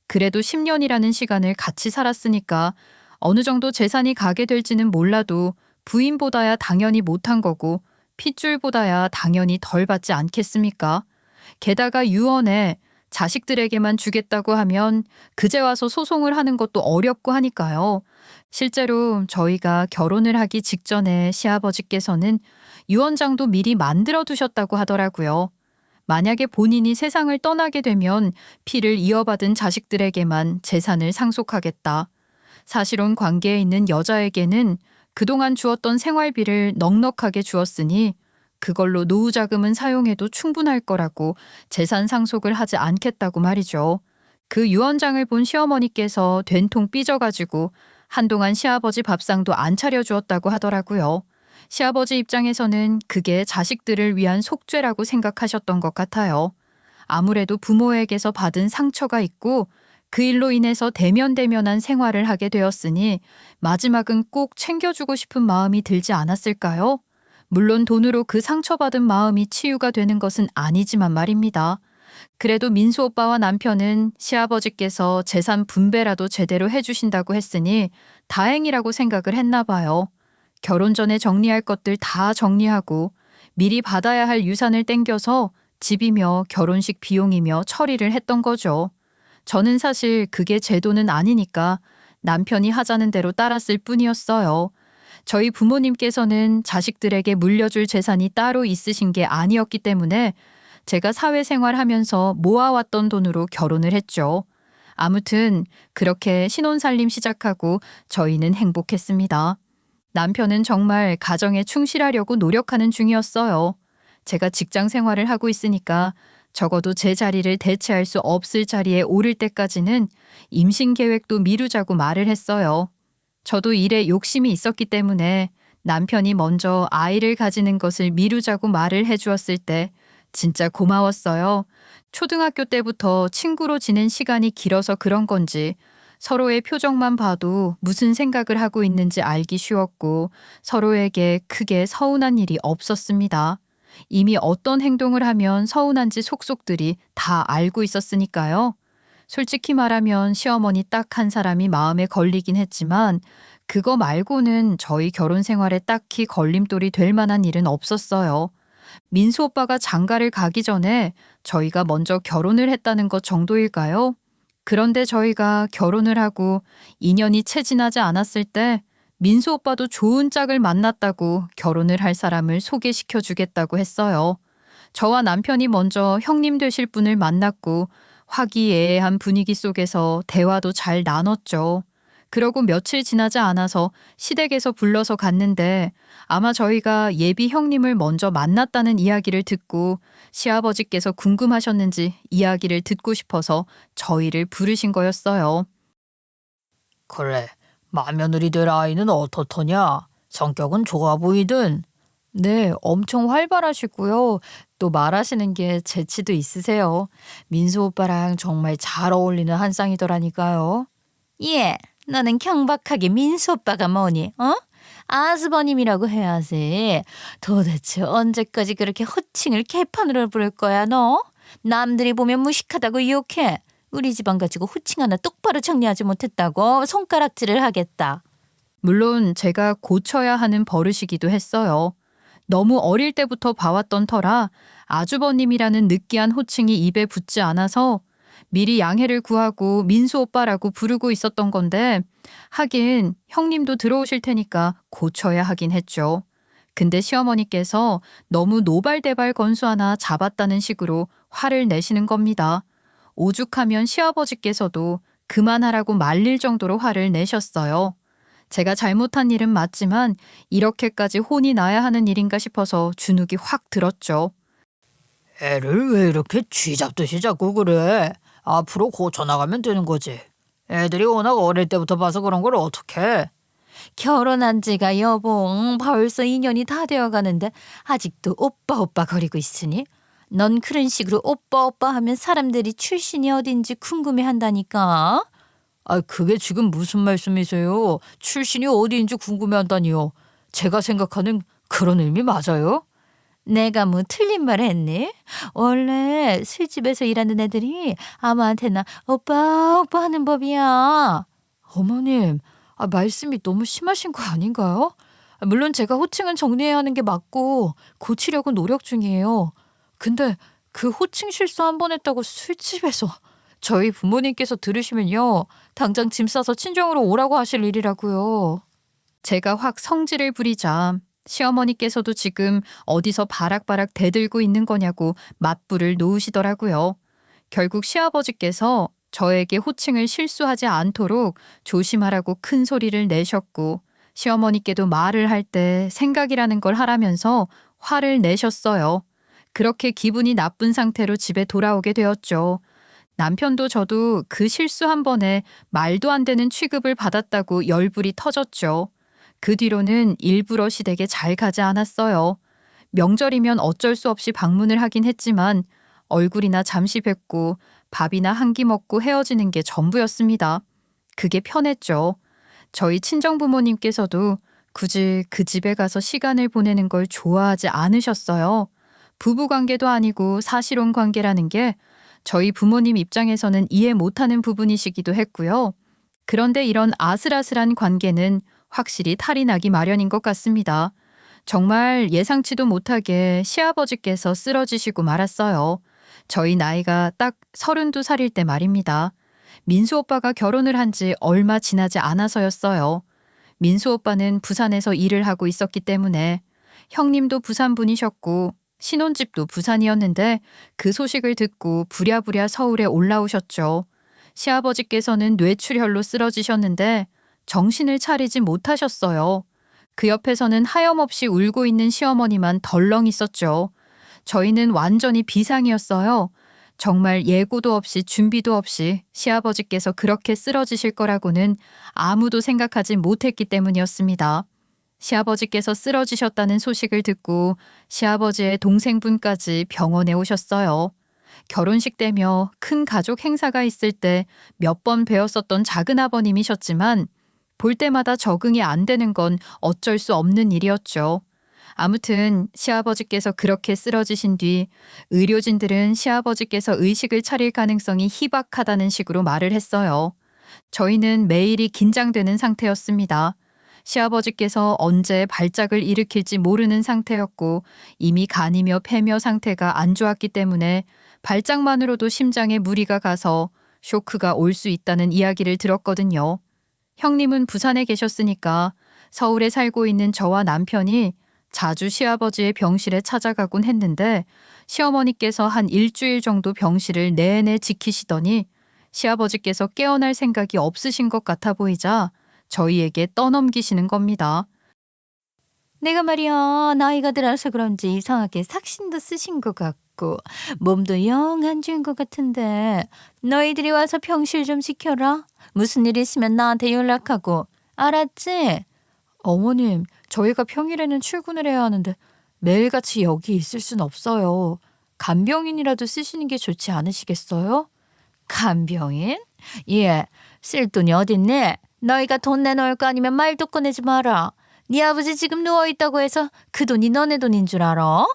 그래도 10년이라는 시간을 같이 살았으니까 어느 정도 재산이 가게 될지는 몰라도 부인보다야 당연히 못한 거고 핏줄보다야 당연히 덜 받지 않겠습니까? 게다가 유언에 자식들에게만 주겠다고 하면 그제 와서 소송을 하는 것도 어렵고 하니까요. 실제로 저희가 결혼을 하기 직전에 시아버지께서는 유언장도 미리 만들어 두셨다고 하더라고요. 만약에 본인이 세상을 떠나게 되면 피를 이어받은 자식들에게만 재산을 상속하겠다. 사실혼 관계에 있는 여자에게는 그동안 주었던 생활비를 넉넉하게 주었으니 그걸로 노후 자금은 사용해도 충분할 거라고 재산 상속을 하지 않겠다고 말이죠. 그 유언장을 본 시어머니께서 된통 삐져가지고 한동안 시아버지 밥상도 안 차려주었다고 하더라고요. 시아버지 입장에서는 그게 자식들을 위한 속죄라고 생각하셨던 것 같아요. 아무래도 부모에게서 받은 상처가 있고 그 일로 인해서 대면대면한 생활을 하게 되었으니 마지막은 꼭 챙겨주고 싶은 마음이 들지 않았을까요? 물론 돈으로 그 상처받은 마음이 치유가 되는 것은 아니지만 말입니다. 그래도 민수 오빠와 남편은 시아버지께서 재산 분배라도 제대로 해주신다고 했으니 다행이라고 생각을 했나 봐요. 결혼 전에 정리할 것들 다 정리하고 미리 받아야 할 유산을 땡겨서 집이며 결혼식 비용이며 처리를 했던 거죠. 저는 사실 그게 제 돈은 아니니까 남편이 하자는 대로 따랐을 뿐이었어요. 저희 부모님께서는 자식들에게 물려줄 재산이 따로 있으신 게 아니었기 때문에 제가 사회생활하면서 모아왔던 돈으로 결혼을 했죠. 아무튼 그렇게 신혼살림 시작하고 저희는 행복했습니다. 남편은 정말 가정에 충실하려고 노력하는 중이었어요. 제가 직장 생활을 하고 있으니까 적어도 제 자리를 대체할 수 없을 자리에 오를 때까지는 임신 계획도 미루자고 말을 했어요. 저도 일에 욕심이 있었기 때문에 남편이 먼저 아이를 가지는 것을 미루자고 말을 해주었을 때 진짜 고마웠어요. 초등학교 때부터 친구로 지낸 시간이 길어서 그런 건지 서로의 표정만 봐도 무슨 생각을 하고 있는지 알기 쉬웠고 서로에게 크게 서운한 일이 없었습니다. 이미 어떤 행동을 하면 서운한지 속속들이 다 알고 있었으니까요. 솔직히 말하면 시어머니 딱 한 사람이 마음에 걸리긴 했지만 그거 말고는 저희 결혼 생활에 딱히 걸림돌이 될 만한 일은 없었어요. 민수 오빠가 장가를 가기 전에 저희가 먼저 결혼을 했다는 것 정도일까요? 그런데 저희가 결혼을 하고 2년이 채 지나지 않았을 때 민수 오빠도 좋은 짝을 만났다고 결혼을 할 사람을 소개시켜 주겠다고 했어요. 저와 남편이 먼저 형님 되실 분을 만났고 화기애애한 분위기 속에서 대화도 잘 나눴죠. 그러고 며칠 지나지 않아서 시댁에서 불러서 갔는데 아마 저희가 예비 형님을 먼저 만났다는 이야기를 듣고 시아버지께서 궁금하셨는지 이야기를 듣고 싶어서 저희를 부르신 거였어요. 그래, 맏며느리 될 아이는 어떻더냐? 성격은 좋아 보이든. 네, 엄청 활발하시고요. 또 말하시는 게 재치도 있으세요. 민수 오빠랑 정말 잘 어울리는 한 쌍이더라니까요. 예, 너는 경박하게 민수 오빠가 뭐니? 어? 아스버님이라고 해야지. 도대체 언제까지 그렇게 호칭을 개판으로 부를 거야 너? 남들이 보면 무식하다고 욕해. 우리 집안 가지고 호칭 하나 똑바로 정리하지 못했다고 손가락질을 하겠다. 물론 제가 고쳐야 하는 버릇이기도 했어요. 너무 어릴 때부터 봐왔던 터라 아주버님이라는 느끼한 호칭이 입에 붙지 않아서 미리 양해를 구하고 민수 오빠라고 부르고 있었던 건데 하긴 형님도 들어오실 테니까 고쳐야 하긴 했죠. 근데 시어머니께서 너무 노발대발 건수 하나 잡았다는 식으로 화를 내시는 겁니다. 오죽하면 시아버지께서도 그만하라고 말릴 정도로 화를 내셨어요. 제가 잘못한 일은 맞지만 이렇게까지 혼이 나야 하는 일인가 싶어서 주눅이 확 들었죠. 애를 왜 이렇게 쥐잡듯이 자꾸 그래? 앞으로 고쳐나가면 되는 거지. 애들이 워낙 어릴 때부터 봐서 그런 걸 어떡해? 결혼한 지가 여봉 벌써 2년이 다 되어가는데 아직도 오빠 오빠 거리고 있으니 넌 그런 식으로 오빠 오빠 하면 사람들이 출신이 어딘지 궁금해한다니까. 아, 그게 지금 무슨 말씀이세요? 출신이 어디인지 궁금해한다니요. 제가 생각하는 그런 의미 맞아요? 내가 뭐 틀린 말 했니? 원래 술집에서 일하는 애들이 아무한테나 오빠 오빠 하는 법이야. 어머님, 말씀이 너무 심하신 거 아닌가요? 물론 제가 호칭은 정리해야 하는 게 맞고 고치려고 노력 중이에요. 근데 그 호칭 실수 한 번 했다고 술집에서 저희 부모님께서 들으시면요. 당장 짐 싸서 친정으로 오라고 하실 일이라고요. 제가 확 성질을 부리자 시어머니께서도 지금 어디서 바락바락 대들고 있는 거냐고 맞불을 놓으시더라고요. 결국 시아버지께서 저에게 호칭을 실수하지 않도록 조심하라고 큰 소리를 내셨고 시어머니께도 말을 할 때 생각이라는 걸 하라면서 화를 내셨어요. 그렇게 기분이 나쁜 상태로 집에 돌아오게 되었죠. 남편도 저도 그 실수 한 번에 말도 안 되는 취급을 받았다고 열불이 터졌죠. 그 뒤로는 일부러 시댁에 잘 가지 않았어요. 명절이면 어쩔 수 없이 방문을 하긴 했지만 얼굴이나 잠시 뵙고 밥이나 한 끼 먹고 헤어지는 게 전부였습니다. 그게 편했죠. 저희 친정부모님께서도 굳이 그 집에 가서 시간을 보내는 걸 좋아하지 않으셨어요. 부부관계도 아니고 사실혼 관계라는 게 저희 부모님 입장에서는 이해 못하는 부분이시기도 했고요. 그런데 이런 아슬아슬한 관계는 확실히 탈이 나기 마련인 것 같습니다. 정말 예상치도 못하게 시아버지께서 쓰러지시고 말았어요. 저희 나이가 딱 32살일 때 말입니다. 민수 오빠가 결혼을 한 지 얼마 지나지 않아서였어요. 민수 오빠는 부산에서 일을 하고 있었기 때문에 형님도 부산 분이셨고 신혼집도 부산이었는데 그 소식을 듣고 부랴부랴 서울에 올라오셨죠. 시아버지께서는 뇌출혈로 쓰러지셨는데 정신을 차리지 못하셨어요. 그 옆에서는 하염없이 울고 있는 시어머니만 덜렁 있었죠. 저희는 완전히 비상이었어요. 정말 예고도 없이 준비도 없이 시아버지께서 그렇게 쓰러지실 거라고는 아무도 생각하지 못했기 때문이었습니다. 시아버지께서 쓰러지셨다는 소식을 듣고 시아버지의 동생분까지 병원에 오셨어요. 결혼식 때며 큰 가족 행사가 있을 때 몇 번 뵈었었던 작은아버님이셨지만 볼 때마다 적응이 안 되는 건 어쩔 수 없는 일이었죠. 아무튼 시아버지께서 그렇게 쓰러지신 뒤 의료진들은 시아버지께서 의식을 차릴 가능성이 희박하다는 식으로 말을 했어요. 저희는 매일이 긴장되는 상태였습니다. 시아버지께서 언제 발작을 일으킬지 모르는 상태였고 이미 간이며 폐며 상태가 안 좋았기 때문에 발작만으로도 심장에 무리가 가서 쇼크가 올 수 있다는 이야기를 들었거든요. 형님은 부산에 계셨으니까 서울에 살고 있는 저와 남편이 자주 시아버지의 병실에 찾아가곤 했는데 시어머니께서 한 일주일 정도 병실을 내내 지키시더니 시아버지께서 깨어날 생각이 없으신 것 같아 보이자 저희에게 떠넘기시는 겁니다. 내가 말이야 나이가 들어서 그런지 이상하게 삭신도 쓰신 것 같고 몸도 영 안 좋은 것 같은데 너희들이 와서 병실 좀 지켜라. 무슨 일 있으면 나한테 연락하고 알았지? 어머님, 저희가 평일에는 출근을 해야 하는데 매일같이 여기 있을 순 없어요. 간병인이라도 쓰시는 게 좋지 않으시겠어요? 간병인? 예, 쓸 돈이 어딨네. 너희가 돈 내놓을 거 아니면 말도 꺼내지 마라. 네 아버지 지금 누워있다고 해서 그 돈이 너네 돈인 줄 알아?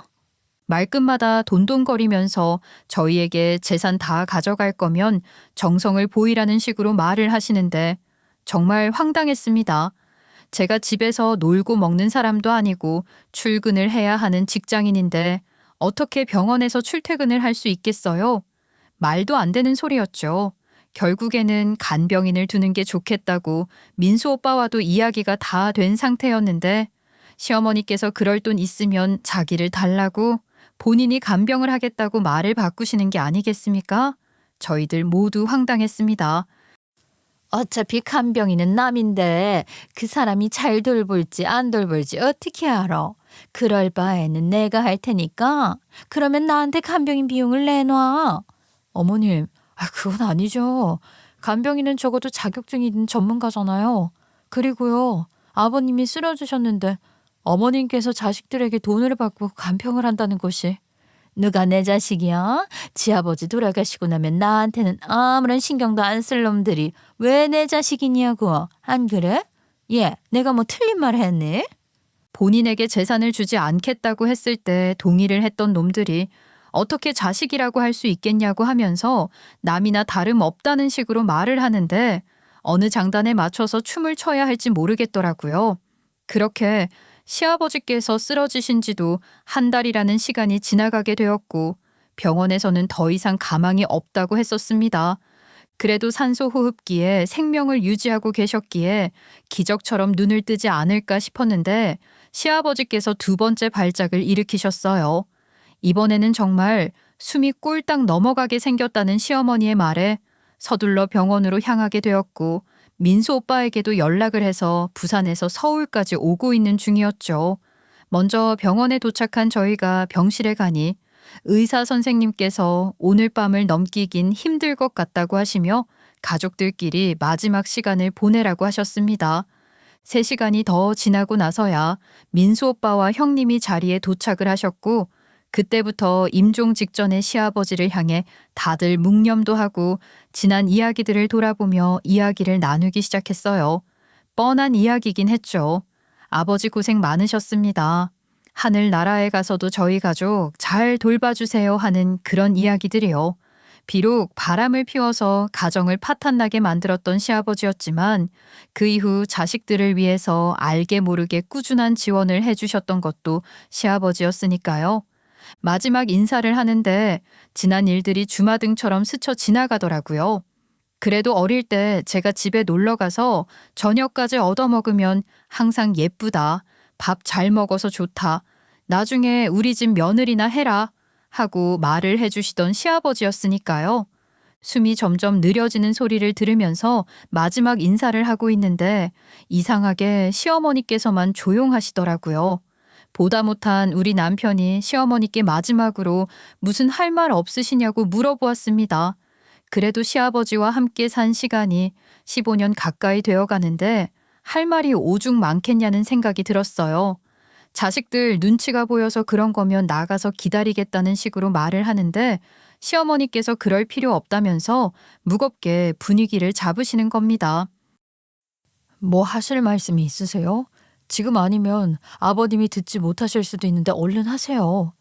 말끝마다 돈돈거리면서 저희에게 재산 다 가져갈 거면 정성을 보이라는 식으로 말을 하시는데 정말 황당했습니다. 제가 집에서 놀고 먹는 사람도 아니고 출근을 해야 하는 직장인인데 어떻게 병원에서 출퇴근을 할 수 있겠어요? 말도 안 되는 소리였죠. 결국에는 간병인을 두는 게 좋겠다고 민수 오빠와도 이야기가 다 된 상태였는데 시어머니께서 그럴 돈 있으면 자기를 달라고 본인이 간병을 하겠다고 말을 바꾸시는 게 아니겠습니까? 저희들 모두 황당했습니다. 어차피 간병인은 남인데 그 사람이 잘 돌볼지 안 돌볼지 어떻게 알아? 그럴 바에는 내가 할 테니까 그러면 나한테 간병인 비용을 내놔. 어머님, 그건 아니죠. 간병인은 적어도 자격증이 있는 전문가잖아요. 그리고요, 아버님이 쓰러지셨는데 어머님께서 자식들에게 돈을 받고 간평을 한다는 것이. 누가 내 자식이야? 지아버지 돌아가시고 나면 나한테는 아무런 신경도 안 쓸 놈들이 왜 내 자식이냐고. 안 그래? 예, 내가 뭐 틀린 말 했니? 본인에게 재산을 주지 않겠다고 했을 때 동의를 했던 놈들이 어떻게 자식이라고 할 수 있겠냐고 하면서 남이나 다름없다는 식으로 말을 하는데 어느 장단에 맞춰서 춤을 춰야 할지 모르겠더라고요. 그렇게 시아버지께서 쓰러지신 지도 한 달이라는 시간이 지나가게 되었고 병원에서는 더 이상 가망이 없다고 했었습니다. 그래도 산소 호흡기에 생명을 유지하고 계셨기에 기적처럼 눈을 뜨지 않을까 싶었는데 시아버지께서 두 번째 발작을 일으키셨어요. 이번에는 정말 숨이 꼴딱 넘어가게 생겼다는 시어머니의 말에 서둘러 병원으로 향하게 되었고 민수 오빠에게도 연락을 해서 부산에서 서울까지 오고 있는 중이었죠. 먼저 병원에 도착한 저희가 병실에 가니 의사 선생님께서 오늘 밤을 넘기긴 힘들 것 같다고 하시며 가족들끼리 마지막 시간을 보내라고 하셨습니다. 3시간이 더 지나고 나서야 민수 오빠와 형님이 자리에 도착을 하셨고 그때부터 임종 직전의 시아버지를 향해 다들 묵념도 하고 지난 이야기들을 돌아보며 이야기를 나누기 시작했어요. 뻔한 이야기긴 했죠. 아버지 고생 많으셨습니다. 하늘나라에 가서도 저희 가족 잘 돌봐주세요 하는 그런 이야기들이요. 비록 바람을 피워서 가정을 파탄나게 만들었던 시아버지였지만 그 이후 자식들을 위해서 알게 모르게 꾸준한 지원을 해주셨던 것도 시아버지였으니까요. 마지막 인사를 하는데 지난 일들이 주마등처럼 스쳐 지나가더라고요. 그래도 어릴 때 제가 집에 놀러 가서 저녁까지 얻어먹으면 항상 예쁘다, 밥 잘 먹어서 좋다, 나중에 우리 집 며느리나 해라 하고 말을 해주시던 시아버지였으니까요. 숨이 점점 느려지는 소리를 들으면서 마지막 인사를 하고 있는데 이상하게 시어머니께서만 조용하시더라고요. 보다 못한 우리 남편이 시어머니께 마지막으로 무슨 할 말 없으시냐고 물어보았습니다. 그래도 시아버지와 함께 산 시간이 15년 가까이 되어 가는데 할 말이 오죽 많겠냐는 생각이 들었어요. 자식들 눈치가 보여서 그런 거면 나가서 기다리겠다는 식으로 말을 하는데 시어머니께서 그럴 필요 없다면서 무겁게 분위기를 잡으시는 겁니다. 뭐 하실 말씀이 있으세요? 지금 아니면 아버님이 듣지 못하실 수도 있는데 얼른 하세요.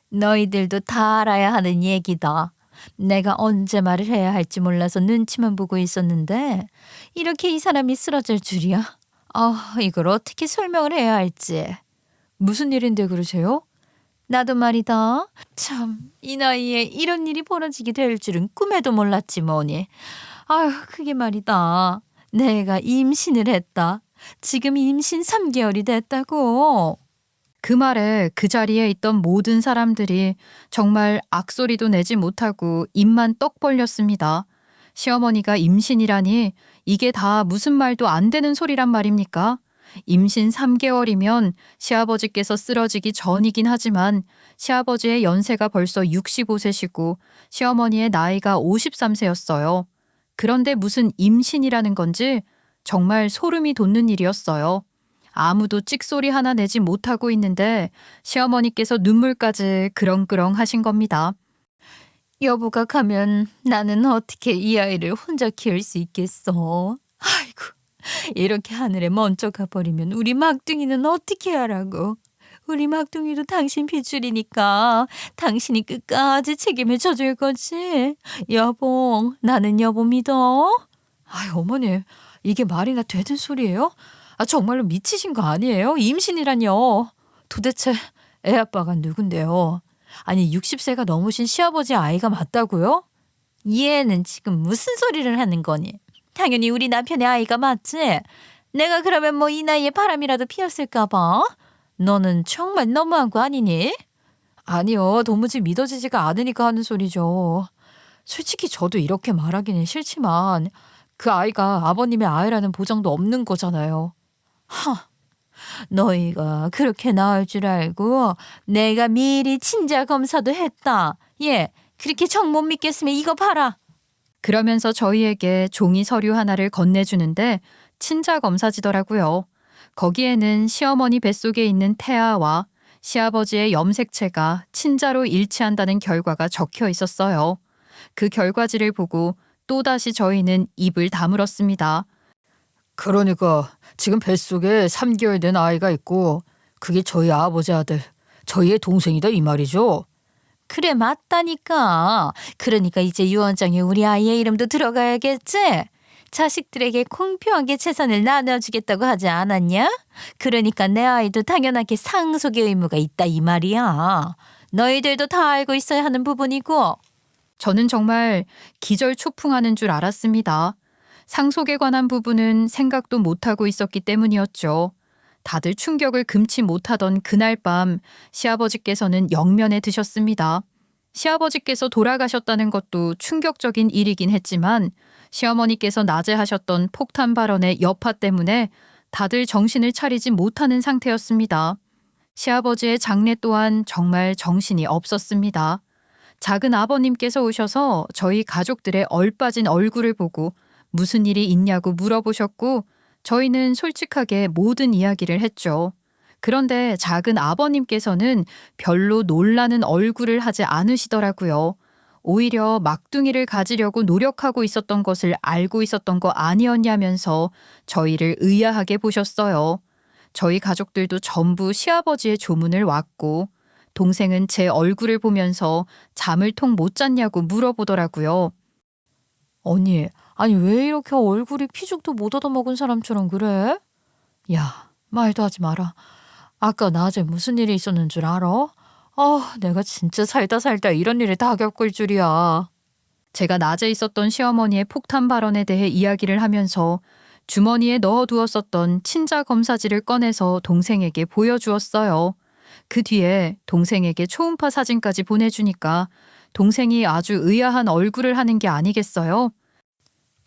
너희들도 다 알아야 하는 얘기다. 내가 언제 말을 해야 할지 몰라서 눈치만 보고 있었는데 이렇게 이 사람이 쓰러질 줄이야. 이걸 어떻게 설명을 해야 할지. 무슨 일인데 그러세요? 나도 말이다. 참, 이 나이에 이런 일이 벌어지게 될 줄은 꿈에도 몰랐지 뭐니. 그게 말이다. 내가 임신을 했다. 지금 임신 3개월이 됐다고. 그 말에 그 자리에 있던 모든 사람들이 정말 악소리도 내지 못하고 입만 떡 벌렸습니다. 시어머니가 임신이라니 이게 다 무슨 말도 안 되는 소리란 말입니까? 임신 3개월이면 시아버지께서 쓰러지기 전이긴 하지만 시아버지의 연세가 벌써 65세시고 시어머니의 나이가 53세였어요. 그런데 무슨 임신이라는 건지 정말 소름이 돋는 일이었어요. 아무도 찍소리 하나 내지 못하고 있는데 시어머니께서 눈물까지 그렁그렁 하신 겁니다. 여보가 가면 나는 어떻게 이 아이를 혼자 키울 수 있겠어. 아이고, 이렇게 하늘에 먼저 가버리면 우리 막둥이는 어떻게 하라고. 우리 막둥이도 당신 핏줄이니까 당신이 끝까지 책임을 져줄 거지. 여보, 나는 여보 믿어. 어머니, 이게 말이나 되는 소리예요? 정말로 미치신 거 아니에요? 임신이라뇨. 도대체 애 아빠가 누군데요? 아니 60세가 넘으신 시아버지 아이가 맞다고요? 얘는 지금 무슨 소리를 하는 거니? 당연히 우리 남편의 아이가 맞지? 내가 그러면 뭐 이 나이에 바람이라도 피웠을까 봐? 너는 정말 너무한 거 아니니? 아니요, 도무지 믿어지지가 않으니까 하는 소리죠. 솔직히 저도 이렇게 말하기는 싫지만 그 아이가 아버님의 아이라는 보장도 없는 거잖아요. 너희가 그렇게 나을 줄 알고 내가 미리 친자 검사도 했다. 그렇게 정 못 믿겠으면 이거 봐라. 그러면서 저희에게 종이 서류 하나를 건네주는데 친자 검사지더라고요. 거기에는 시어머니 뱃속에 있는 태아와 시아버지의 염색체가 친자로 일치한다는 결과가 적혀 있었어요. 그 결과지를 보고 또다시 저희는 입을 다물었습니다. 그러니까 지금 뱃속에 3개월 된 아이가 있고 그게 저희 아버지 아들, 저희의 동생이다 이 말이죠. 그래 맞다니까. 그러니까 이제 유언장에 우리 아이의 이름도 들어가야겠지? 자식들에게 공평하게 재산을 나눠주겠다고 하지 않았냐? 그러니까 내 아이도 당연하게 상속의 의무가 있다 이 말이야. 너희들도 다 알고 있어야 하는 부분이고. 저는 정말 기절초풍하는 줄 알았습니다. 상속에 관한 부분은 생각도 못하고 있었기 때문이었죠. 다들 충격을 금치 못하던 그날 밤 시아버지께서는 영면에 드셨습니다. 시아버지께서 돌아가셨다는 것도 충격적인 일이긴 했지만 시어머니께서 낮에 하셨던 폭탄 발언의 여파 때문에 다들 정신을 차리지 못하는 상태였습니다. 시아버지의 장례 또한 정말 정신이 없었습니다. 작은 아버님께서 오셔서 저희 가족들의 얼빠진 얼굴을 보고 무슨 일이 있냐고 물어보셨고 저희는 솔직하게 모든 이야기를 했죠. 그런데 작은 아버님께서는 별로 놀라는 얼굴을 하지 않으시더라고요. 오히려 막둥이를 가지려고 노력하고 있었던 것을 알고 있었던 거 아니었냐면서 저희를 의아하게 보셨어요. 저희 가족들도 전부 시아버지의 조문을 왔고 동생은 제 얼굴을 보면서 잠을 통 못 잤냐고 물어보더라고요. 언니, 아니 왜 이렇게 얼굴이 피죽도 못 얻어먹은 사람처럼 그래? 야, 말도 하지 마라. 아까 낮에 무슨 일이 있었는 줄 알아? 내가 진짜 살다 이런 일을 다 겪을 줄이야. 제가 낮에 있었던 시어머니의 폭탄 발언에 대해 이야기를 하면서 주머니에 넣어두었었던 친자 검사지를 꺼내서 동생에게 보여주었어요. 그 뒤에 동생에게 초음파 사진까지 보내주니까 동생이 아주 의아한 얼굴을 하는 게 아니겠어요?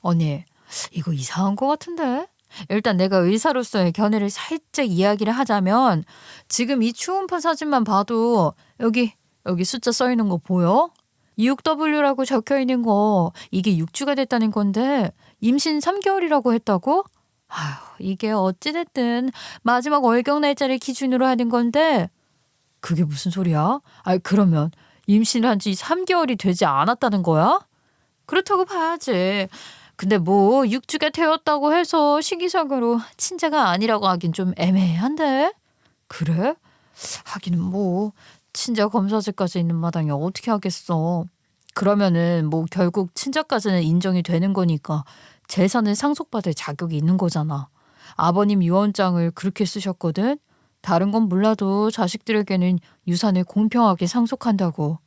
언니, 이거 이상한 것 같은데? 일단 내가 의사로서의 견해를 살짝 이야기를 하자면 지금 이 초음파 사진만 봐도 여기 숫자 써 있는 거 보여? 6W라고 적혀 있는 거 이게 6주가 됐다는 건데 임신 3개월이라고 했다고? 아휴, 이게 어찌됐든 마지막 월경 날짜를 기준으로 하는 건데 그게 무슨 소리야? 그러면 임신을 한 지 3개월이 되지 않았다는 거야? 그렇다고 봐야지. 근데 뭐 6주가 되었다고 해서 시기상으로 친자가 아니라고 하긴 좀 애매한데? 그래? 하기는 뭐 친자 검사제까지 있는 마당에 어떻게 하겠어. 그러면은 뭐 결국 친자까지는 인정이 되는 거니까 재산을 상속받을 자격이 있는 거잖아. 아버님 유언장을 그렇게 쓰셨거든. 다른 건 몰라도 자식들에게는 유산을 공평하게 상속한다고.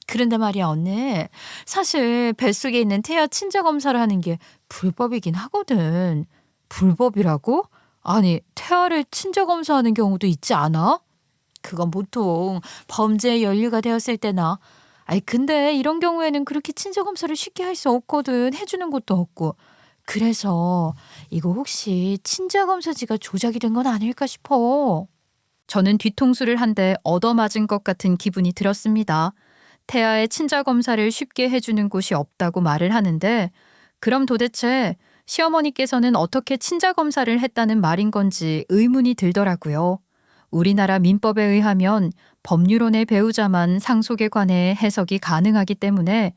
그런데 말이야 언니, 사실 뱃속에 있는 태아 친자 검사를 하는 게 불법이긴 하거든. 불법이라고? 아니 태아를 친자 검사하는 경우도 있지 않아? 그건 보통 범죄에 연루가 되었을 때나. 근데 이런 경우에는 그렇게 친자 검사를 쉽게 할 수 없거든. 해주는 것도 없고. 그래서 이거 혹시 친자 검사지가 조작이 된 건 아닐까 싶어. 저는 뒤통수를 한 대 얻어맞은 것 같은 기분이 들었습니다. 태아의 친자 검사를 쉽게 해주는 곳이 없다고 말을 하는데 그럼 도대체 시어머니께서는 어떻게 친자 검사를 했다는 말인 건지 의문이 들더라고요. 우리나라 민법에 의하면 법률론의 배우자만 상속에 관해 해석이 가능하기 때문에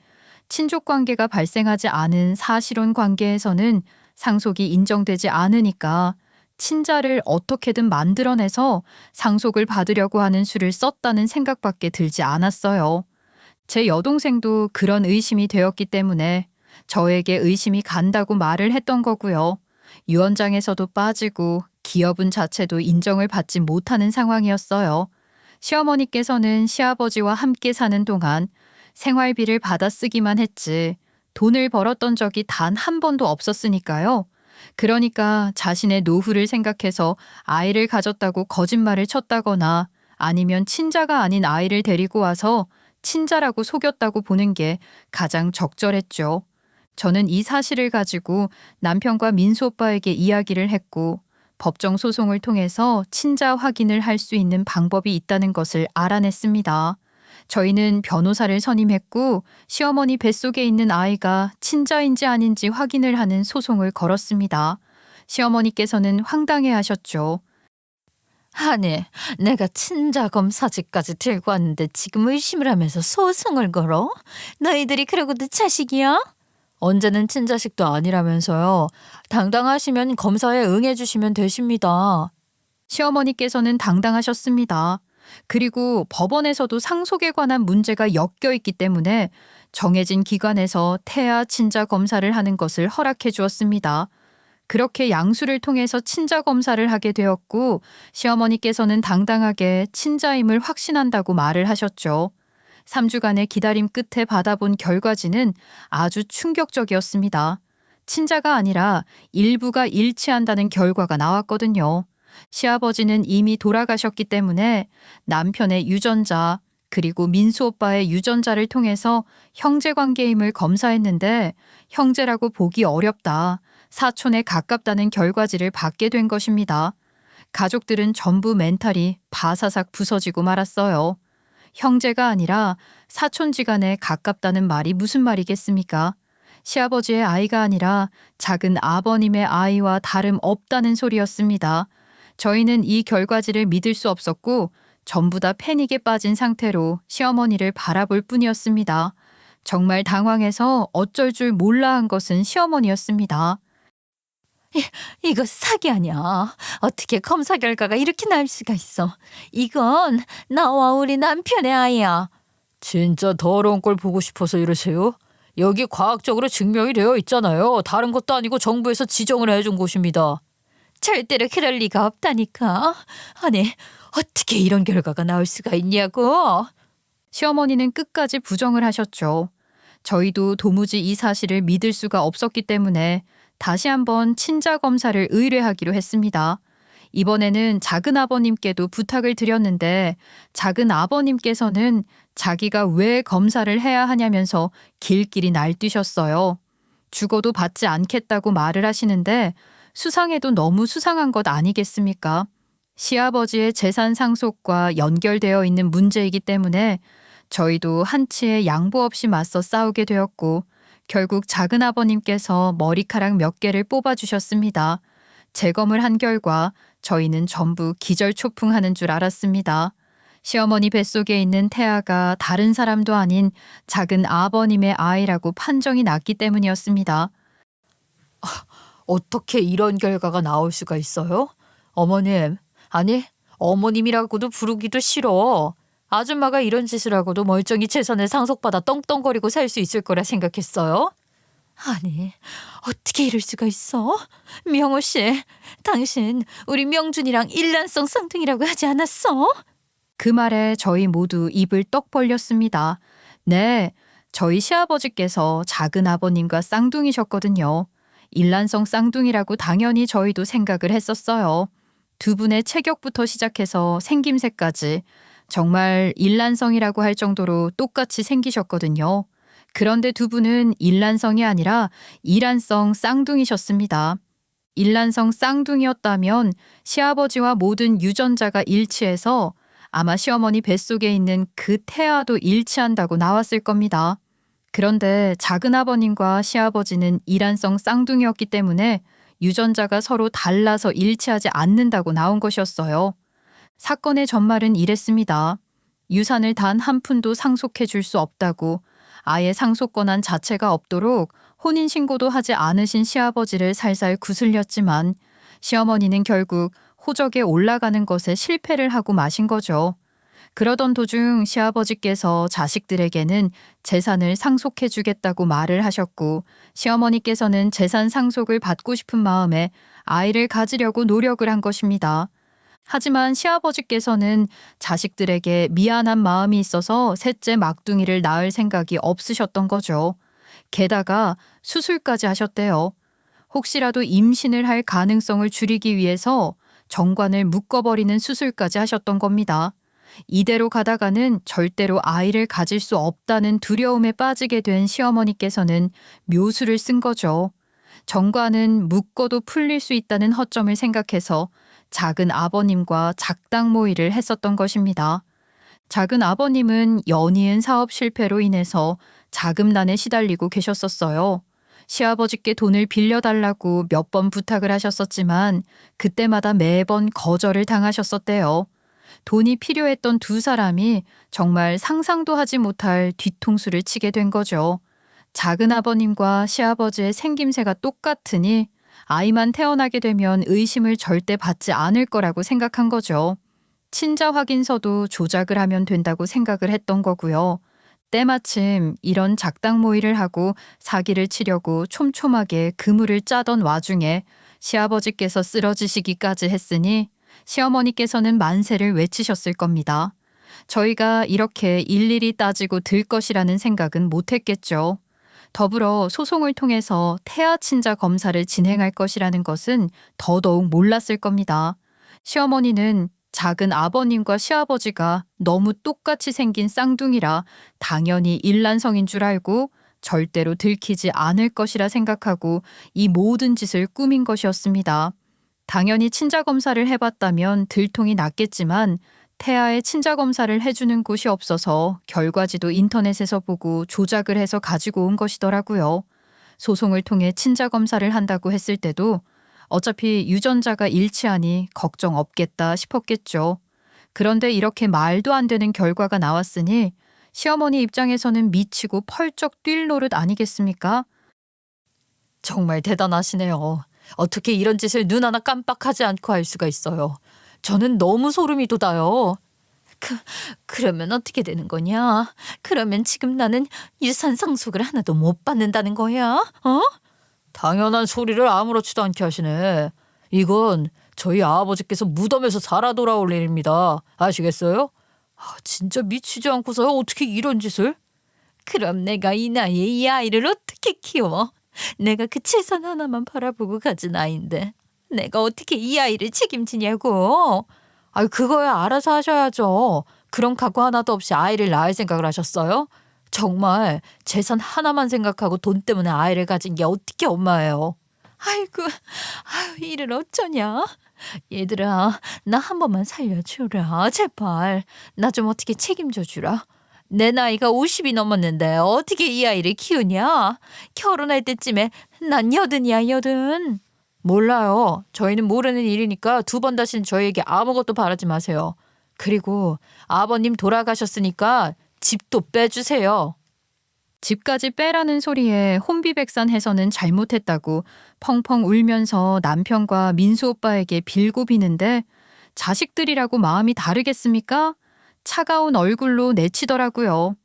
친족 관계가 발생하지 않은 사실혼 관계에서는 상속이 인정되지 않으니까 친자를 어떻게든 만들어내서 상속을 받으려고 하는 수를 썼다는 생각밖에 들지 않았어요. 제 여동생도 그런 의심이 되었기 때문에 저에게 의심이 간다고 말을 했던 거고요. 유언장에서도 빠지고 기여분 자체도 인정을 받지 못하는 상황이었어요. 시어머니께서는 시아버지와 함께 사는 동안 생활비를 받아 쓰기만 했지 돈을 벌었던 적이 단 한 번도 없었으니까요. 그러니까 자신의 노후를 생각해서 아이를 가졌다고 거짓말을 쳤다거나 아니면 친자가 아닌 아이를 데리고 와서 친자라고 속였다고 보는 게 가장 적절했죠. 저는 이 사실을 가지고 남편과 민수 오빠에게 이야기를 했고 법정 소송을 통해서 친자 확인을 할 수 있는 방법이 있다는 것을 알아냈습니다. 저희는 변호사를 선임했고 시어머니 뱃속에 있는 아이가 친자인지 아닌지 확인을 하는 소송을 걸었습니다. 시어머니께서는 황당해 하셨죠. 아니, 내가 친자 검사지까지 들고 왔는데 지금 의심을 하면서 소송을 걸어? 너희들이 그러고도 자식이야? 언제는 친자식도 아니라면서요. 당당하시면 검사에 응해주시면 되십니다. 시어머니께서는 당당하셨습니다. 그리고 법원에서도 상속에 관한 문제가 엮여 있기 때문에 정해진 기관에서 태아 친자 검사를 하는 것을 허락해 주었습니다. 그렇게 양수를 통해서 친자 검사를 하게 되었고 시어머니께서는 당당하게 친자임을 확신한다고 말을 하셨죠. 3주간의 기다림 끝에 받아본 결과지는 아주 충격적이었습니다. 친자가 아니라 일부가 일치한다는 결과가 나왔거든요. 시아버지는 이미 돌아가셨기 때문에 남편의 유전자 그리고 민수 오빠의 유전자를 통해서 형제 관계임을 검사했는데 형제라고 보기 어렵다. 사촌에 가깝다는 결과지를 받게 된 것입니다. 가족들은 전부 멘탈이 바사삭 부서지고 말았어요. 형제가 아니라 사촌지간에 가깝다는 말이 무슨 말이겠습니까? 시아버지의 아이가 아니라 작은 아버님의 아이와 다름없다는 소리였습니다. 저희는 이 결과지를 믿을 수 없었고 전부 다 패닉에 빠진 상태로 시어머니를 바라볼 뿐이었습니다. 정말 당황해서 어쩔 줄 몰라 한 것은 시어머니였습니다. 이거 사기 아니야. 어떻게 검사 결과가 이렇게 날 수가 있어. 이건 나와 우리 남편의 아이야. 진짜 더러운 걸 보고 싶어서 이러세요? 여기 과학적으로 증명이 되어 있잖아요. 다른 것도 아니고 정부에서 지정을 해준 곳입니다. 절대로 그럴 리가 없다니까. 아니, 어떻게 이런 결과가 나올 수가 있냐고. 시어머니는 끝까지 부정을 하셨죠. 저희도 도무지 이 사실을 믿을 수가 없었기 때문에 다시 한번 친자 검사를 의뢰하기로 했습니다. 이번에는 작은 아버님께도 부탁을 드렸는데 작은 아버님께서는 자기가 왜 검사를 해야 하냐면서 길길이 날뛰셨어요. 죽어도 받지 않겠다고 말을 하시는데 수상해도 너무 수상한 것 아니겠습니까? 시아버지의 재산 상속과 연결되어 있는 문제이기 때문에 저희도 한치의 양보 없이 맞서 싸우게 되었고 결국 작은 아버님께서 머리카락 몇 개를 뽑아주셨습니다. 재검을 한 결과 저희는 전부 기절초풍하는 줄 알았습니다. 시어머니 뱃속에 있는 태아가 다른 사람도 아닌 작은 아버님의 아이라고 판정이 났기 때문이었습니다. 어떻게 이런 결과가 나올 수가 있어요? 어머님, 아니 어머님이라고도 부르기도 싫어. 아줌마가 이런 짓을 하고도 멀쩡히 재산을 상속받아 떵떵거리고 살 수 있을 거라 생각했어요? 아니, 어떻게 이럴 수가 있어? 명호 씨, 당신 우리 명준이랑 일란성 쌍둥이라고 하지 않았어? 그 말에 저희 모두 입을 떡 벌렸습니다. 네, 저희 시아버지께서 작은 아버님과 쌍둥이셨거든요. 일란성 쌍둥이라고 당연히 저희도 생각을 했었어요. 두 분의 체격부터 시작해서 생김새까지 정말 일란성이라고 할 정도로 똑같이 생기셨거든요. 그런데 두 분은 일란성이 아니라 이란성 쌍둥이셨습니다. 일란성 쌍둥이였다면 시아버지와 모든 유전자가 일치해서 아마 시어머니 뱃속에 있는 그 태아도 일치한다고 나왔을 겁니다. 그런데 작은 아버님과 시아버지는 이란성 쌍둥이였기 때문에 유전자가 서로 달라서 일치하지 않는다고 나온 것이었어요. 사건의 전말은 이랬습니다. 유산을 단 한 푼도 상속해 줄 수 없다고 아예 상속 권한 자체가 없도록 혼인신고도 하지 않으신 시아버지를 살살 구슬렸지만 시어머니는 결국 호적에 올라가는 것에 실패를 하고 마신 거죠. 그러던 도중 시아버지께서 자식들에게는 재산을 상속해 주겠다고 말을 하셨고 시어머니께서는 재산 상속을 받고 싶은 마음에 아이를 가지려고 노력을 한 것입니다. 하지만 시아버지께서는 자식들에게 미안한 마음이 있어서 셋째 막둥이를 낳을 생각이 없으셨던 거죠. 게다가 수술까지 하셨대요. 혹시라도 임신을 할 가능성을 줄이기 위해서 정관을 묶어버리는 수술까지 하셨던 겁니다. 이대로 가다가는 절대로 아이를 가질 수 없다는 두려움에 빠지게 된 시어머니께서는 묘수를 쓴 거죠. 정관은 묶어도 풀릴 수 있다는 허점을 생각해서 작은 아버님과 작당 모의를 했었던 것입니다. 작은 아버님은 연이은 사업 실패로 인해서 자금난에 시달리고 계셨었어요. 시아버지께 돈을 빌려달라고 몇 번 부탁을 하셨었지만 그때마다 매번 거절을 당하셨었대요. 돈이 필요했던 두 사람이 정말 상상도 하지 못할 뒤통수를 치게 된 거죠. 작은 아버님과 시아버지의 생김새가 똑같으니 아이만 태어나게 되면 의심을 절대 받지 않을 거라고 생각한 거죠. 친자 확인서도 조작을 하면 된다고 생각을 했던 거고요. 때마침 이런 작당 모의를 하고 사기를 치려고 촘촘하게 그물을 짜던 와중에 시아버지께서 쓰러지시기까지 했으니 시어머니께서는 만세를 외치셨을 겁니다. 저희가 이렇게 일일이 따지고 들 것이라는 생각은 못했겠죠. 더불어 소송을 통해서 태아 친자 검사를 진행할 것이라는 것은 더더욱 몰랐을 겁니다. 시어머니는 작은 아버님과 시아버지가 너무 똑같이 생긴 쌍둥이라 당연히 일란성인 줄 알고 절대로 들키지 않을 것이라 생각하고 이 모든 짓을 꾸민 것이었습니다. 당연히 친자 검사를 해봤다면 들통이 났겠지만 태아의 친자 검사를 해주는 곳이 없어서 결과지도 인터넷에서 보고 조작을 해서 가지고 온 것이더라고요. 소송을 통해 친자 검사를 한다고 했을 때도 어차피 유전자가 일치하니 걱정 없겠다 싶었겠죠. 그런데 이렇게 말도 안 되는 결과가 나왔으니 시어머니 입장에서는 미치고 펄쩍 뛸 노릇 아니겠습니까? 정말 대단하시네요. 어떻게 이런 짓을 눈 하나 깜빡하지 않고 할 수가 있어요. 저는 너무 소름이 돋아요. 그러면 어떻게 되는 거냐? 그러면 지금 나는 유산 상속을 하나도 못 받는다는 거야? 어? 당연한 소리를 아무렇지도 않게 하시네. 이건 저희 아버지께서 무덤에서 살아 돌아올 일입니다. 아시겠어요? 진짜 미치지 않고서 어떻게 이런 짓을? 그럼 내가 이 나이에 이 아이를 어떻게 키워? 내가 그 재산 하나만 바라보고 가진 아이인데 내가 어떻게 이 아이를 책임지냐고. 그거야 알아서 하셔야죠. 그런 각오 하나도 없이 아이를 낳을 생각을 하셨어요? 정말 재산 하나만 생각하고 돈 때문에 아이를 가진 게 어떻게 엄마예요. 이를 어쩌냐. 얘들아, 나 한 번만 살려주라. 제발. 나 좀 어떻게 책임져 주라. 내 나이가 50이 넘었는데 어떻게 이 아이를 키우냐? 결혼할 때쯤에 난 80이야, 80. 몰라요. 저희는 모르는 일이니까 두 번 다시는 저희에게 아무것도 바라지 마세요. 그리고 아버님 돌아가셨으니까 집도 빼주세요. 집까지 빼라는 소리에 혼비백산해서는 잘못했다고 펑펑 울면서 남편과 민수 오빠에게 빌고 비는데 자식들이라고 마음이 다르겠습니까? 차가운 얼굴로 내치더라고요.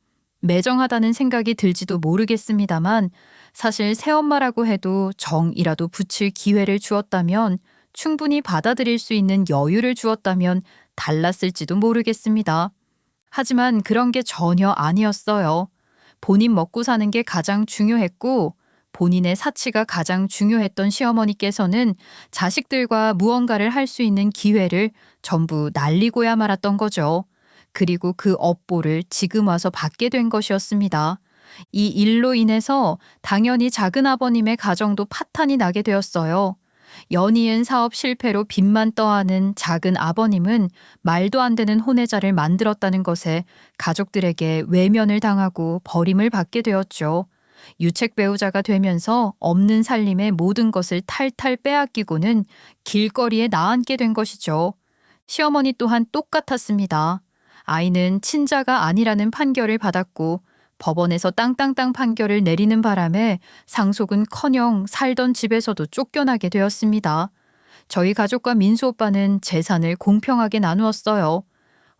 매정하다는 생각이 들지도 모르겠습니다만 사실 새엄마라고 해도 정이라도 붙일 기회를 주었다면 충분히 받아들일 수 있는 여유를 주었다면 달랐을지도 모르겠습니다. 하지만 그런 게 전혀 아니었어요. 본인 먹고 사는 게 가장 중요했고 본인의 사치가 가장 중요했던 시어머니께서는 자식들과 무언가를 할 수 있는 기회를 전부 날리고야 말았던 거죠. 그리고 그 업보를 지금 와서 받게 된 것이었습니다. 이 일로 인해서 당연히 작은 아버님의 가정도 파탄이 나게 되었어요. 연이은 사업 실패로 빚만 떠하는 작은 아버님은 말도 안 되는 혼외자를 만들었다는 것에 가족들에게 외면을 당하고 버림을 받게 되었죠. 유책 배우자가 되면서 없는 살림의 모든 것을 탈탈 빼앗기고는 길거리에 나앉게 된 것이죠. 시어머니 또한 똑같았습니다. 아이는 친자가 아니라는 판결을 받았고 법원에서 땅땅땅 판결을 내리는 바람에 상속은커녕 살던 집에서도 쫓겨나게 되었습니다. 저희 가족과 민수 오빠는 재산을 공평하게 나누었어요.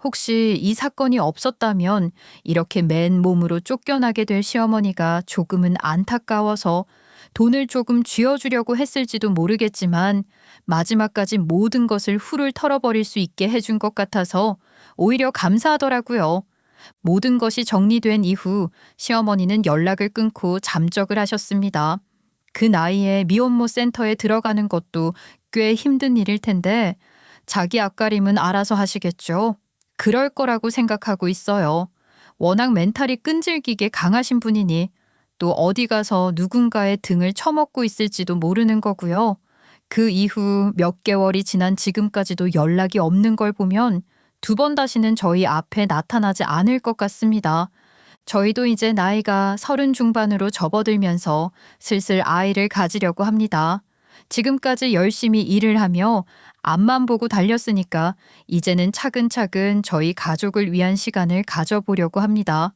혹시 이 사건이 없었다면 이렇게 맨몸으로 쫓겨나게 될 시어머니가 조금은 안타까워서 돈을 조금 쥐어주려고 했을지도 모르겠지만 마지막까지 모든 것을 훌훌 털어버릴 수 있게 해준 것 같아서 오히려 감사하더라고요. 모든 것이 정리된 이후 시어머니는 연락을 끊고 잠적을 하셨습니다. 그 나이에 미혼모 센터에 들어가는 것도 꽤 힘든 일일 텐데 자기 앞가림은 알아서 하시겠죠. 그럴 거라고 생각하고 있어요. 워낙 멘탈이 끈질기게 강하신 분이니 또 어디 가서 누군가의 등을 쳐먹고 있을지도 모르는 거고요. 그 이후 몇 개월이 지난 지금까지도 연락이 없는 걸 보면 두 번 다시는 저희 앞에 나타나지 않을 것 같습니다. 저희도 이제 나이가 30 중반으로 접어들면서 슬슬 아이를 가지려고 합니다. 지금까지 열심히 일을 하며 앞만 보고 달렸으니까 이제는 차근차근 저희 가족을 위한 시간을 가져보려고 합니다.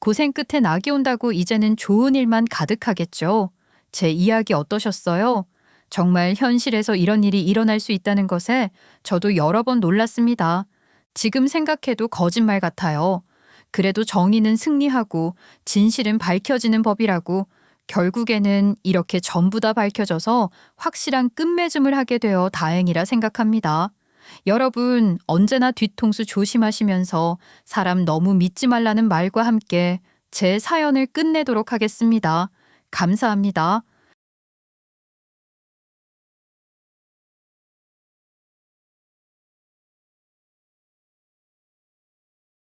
고생 끝에 낙이 온다고 이제는 좋은 일만 가득하겠죠. 제 이야기 어떠셨어요? 정말 현실에서 이런 일이 일어날 수 있다는 것에 저도 여러 번 놀랐습니다. 지금 생각해도 거짓말 같아요. 그래도 정의는 승리하고 진실은 밝혀지는 법이라고 결국에는 이렇게 전부 다 밝혀져서 확실한 끝맺음을 하게 되어 다행이라 생각합니다. 여러분, 언제나 뒤통수 조심하시면서 사람 너무 믿지 말라는 말과 함께 제 사연을 끝내도록 하겠습니다. 감사합니다.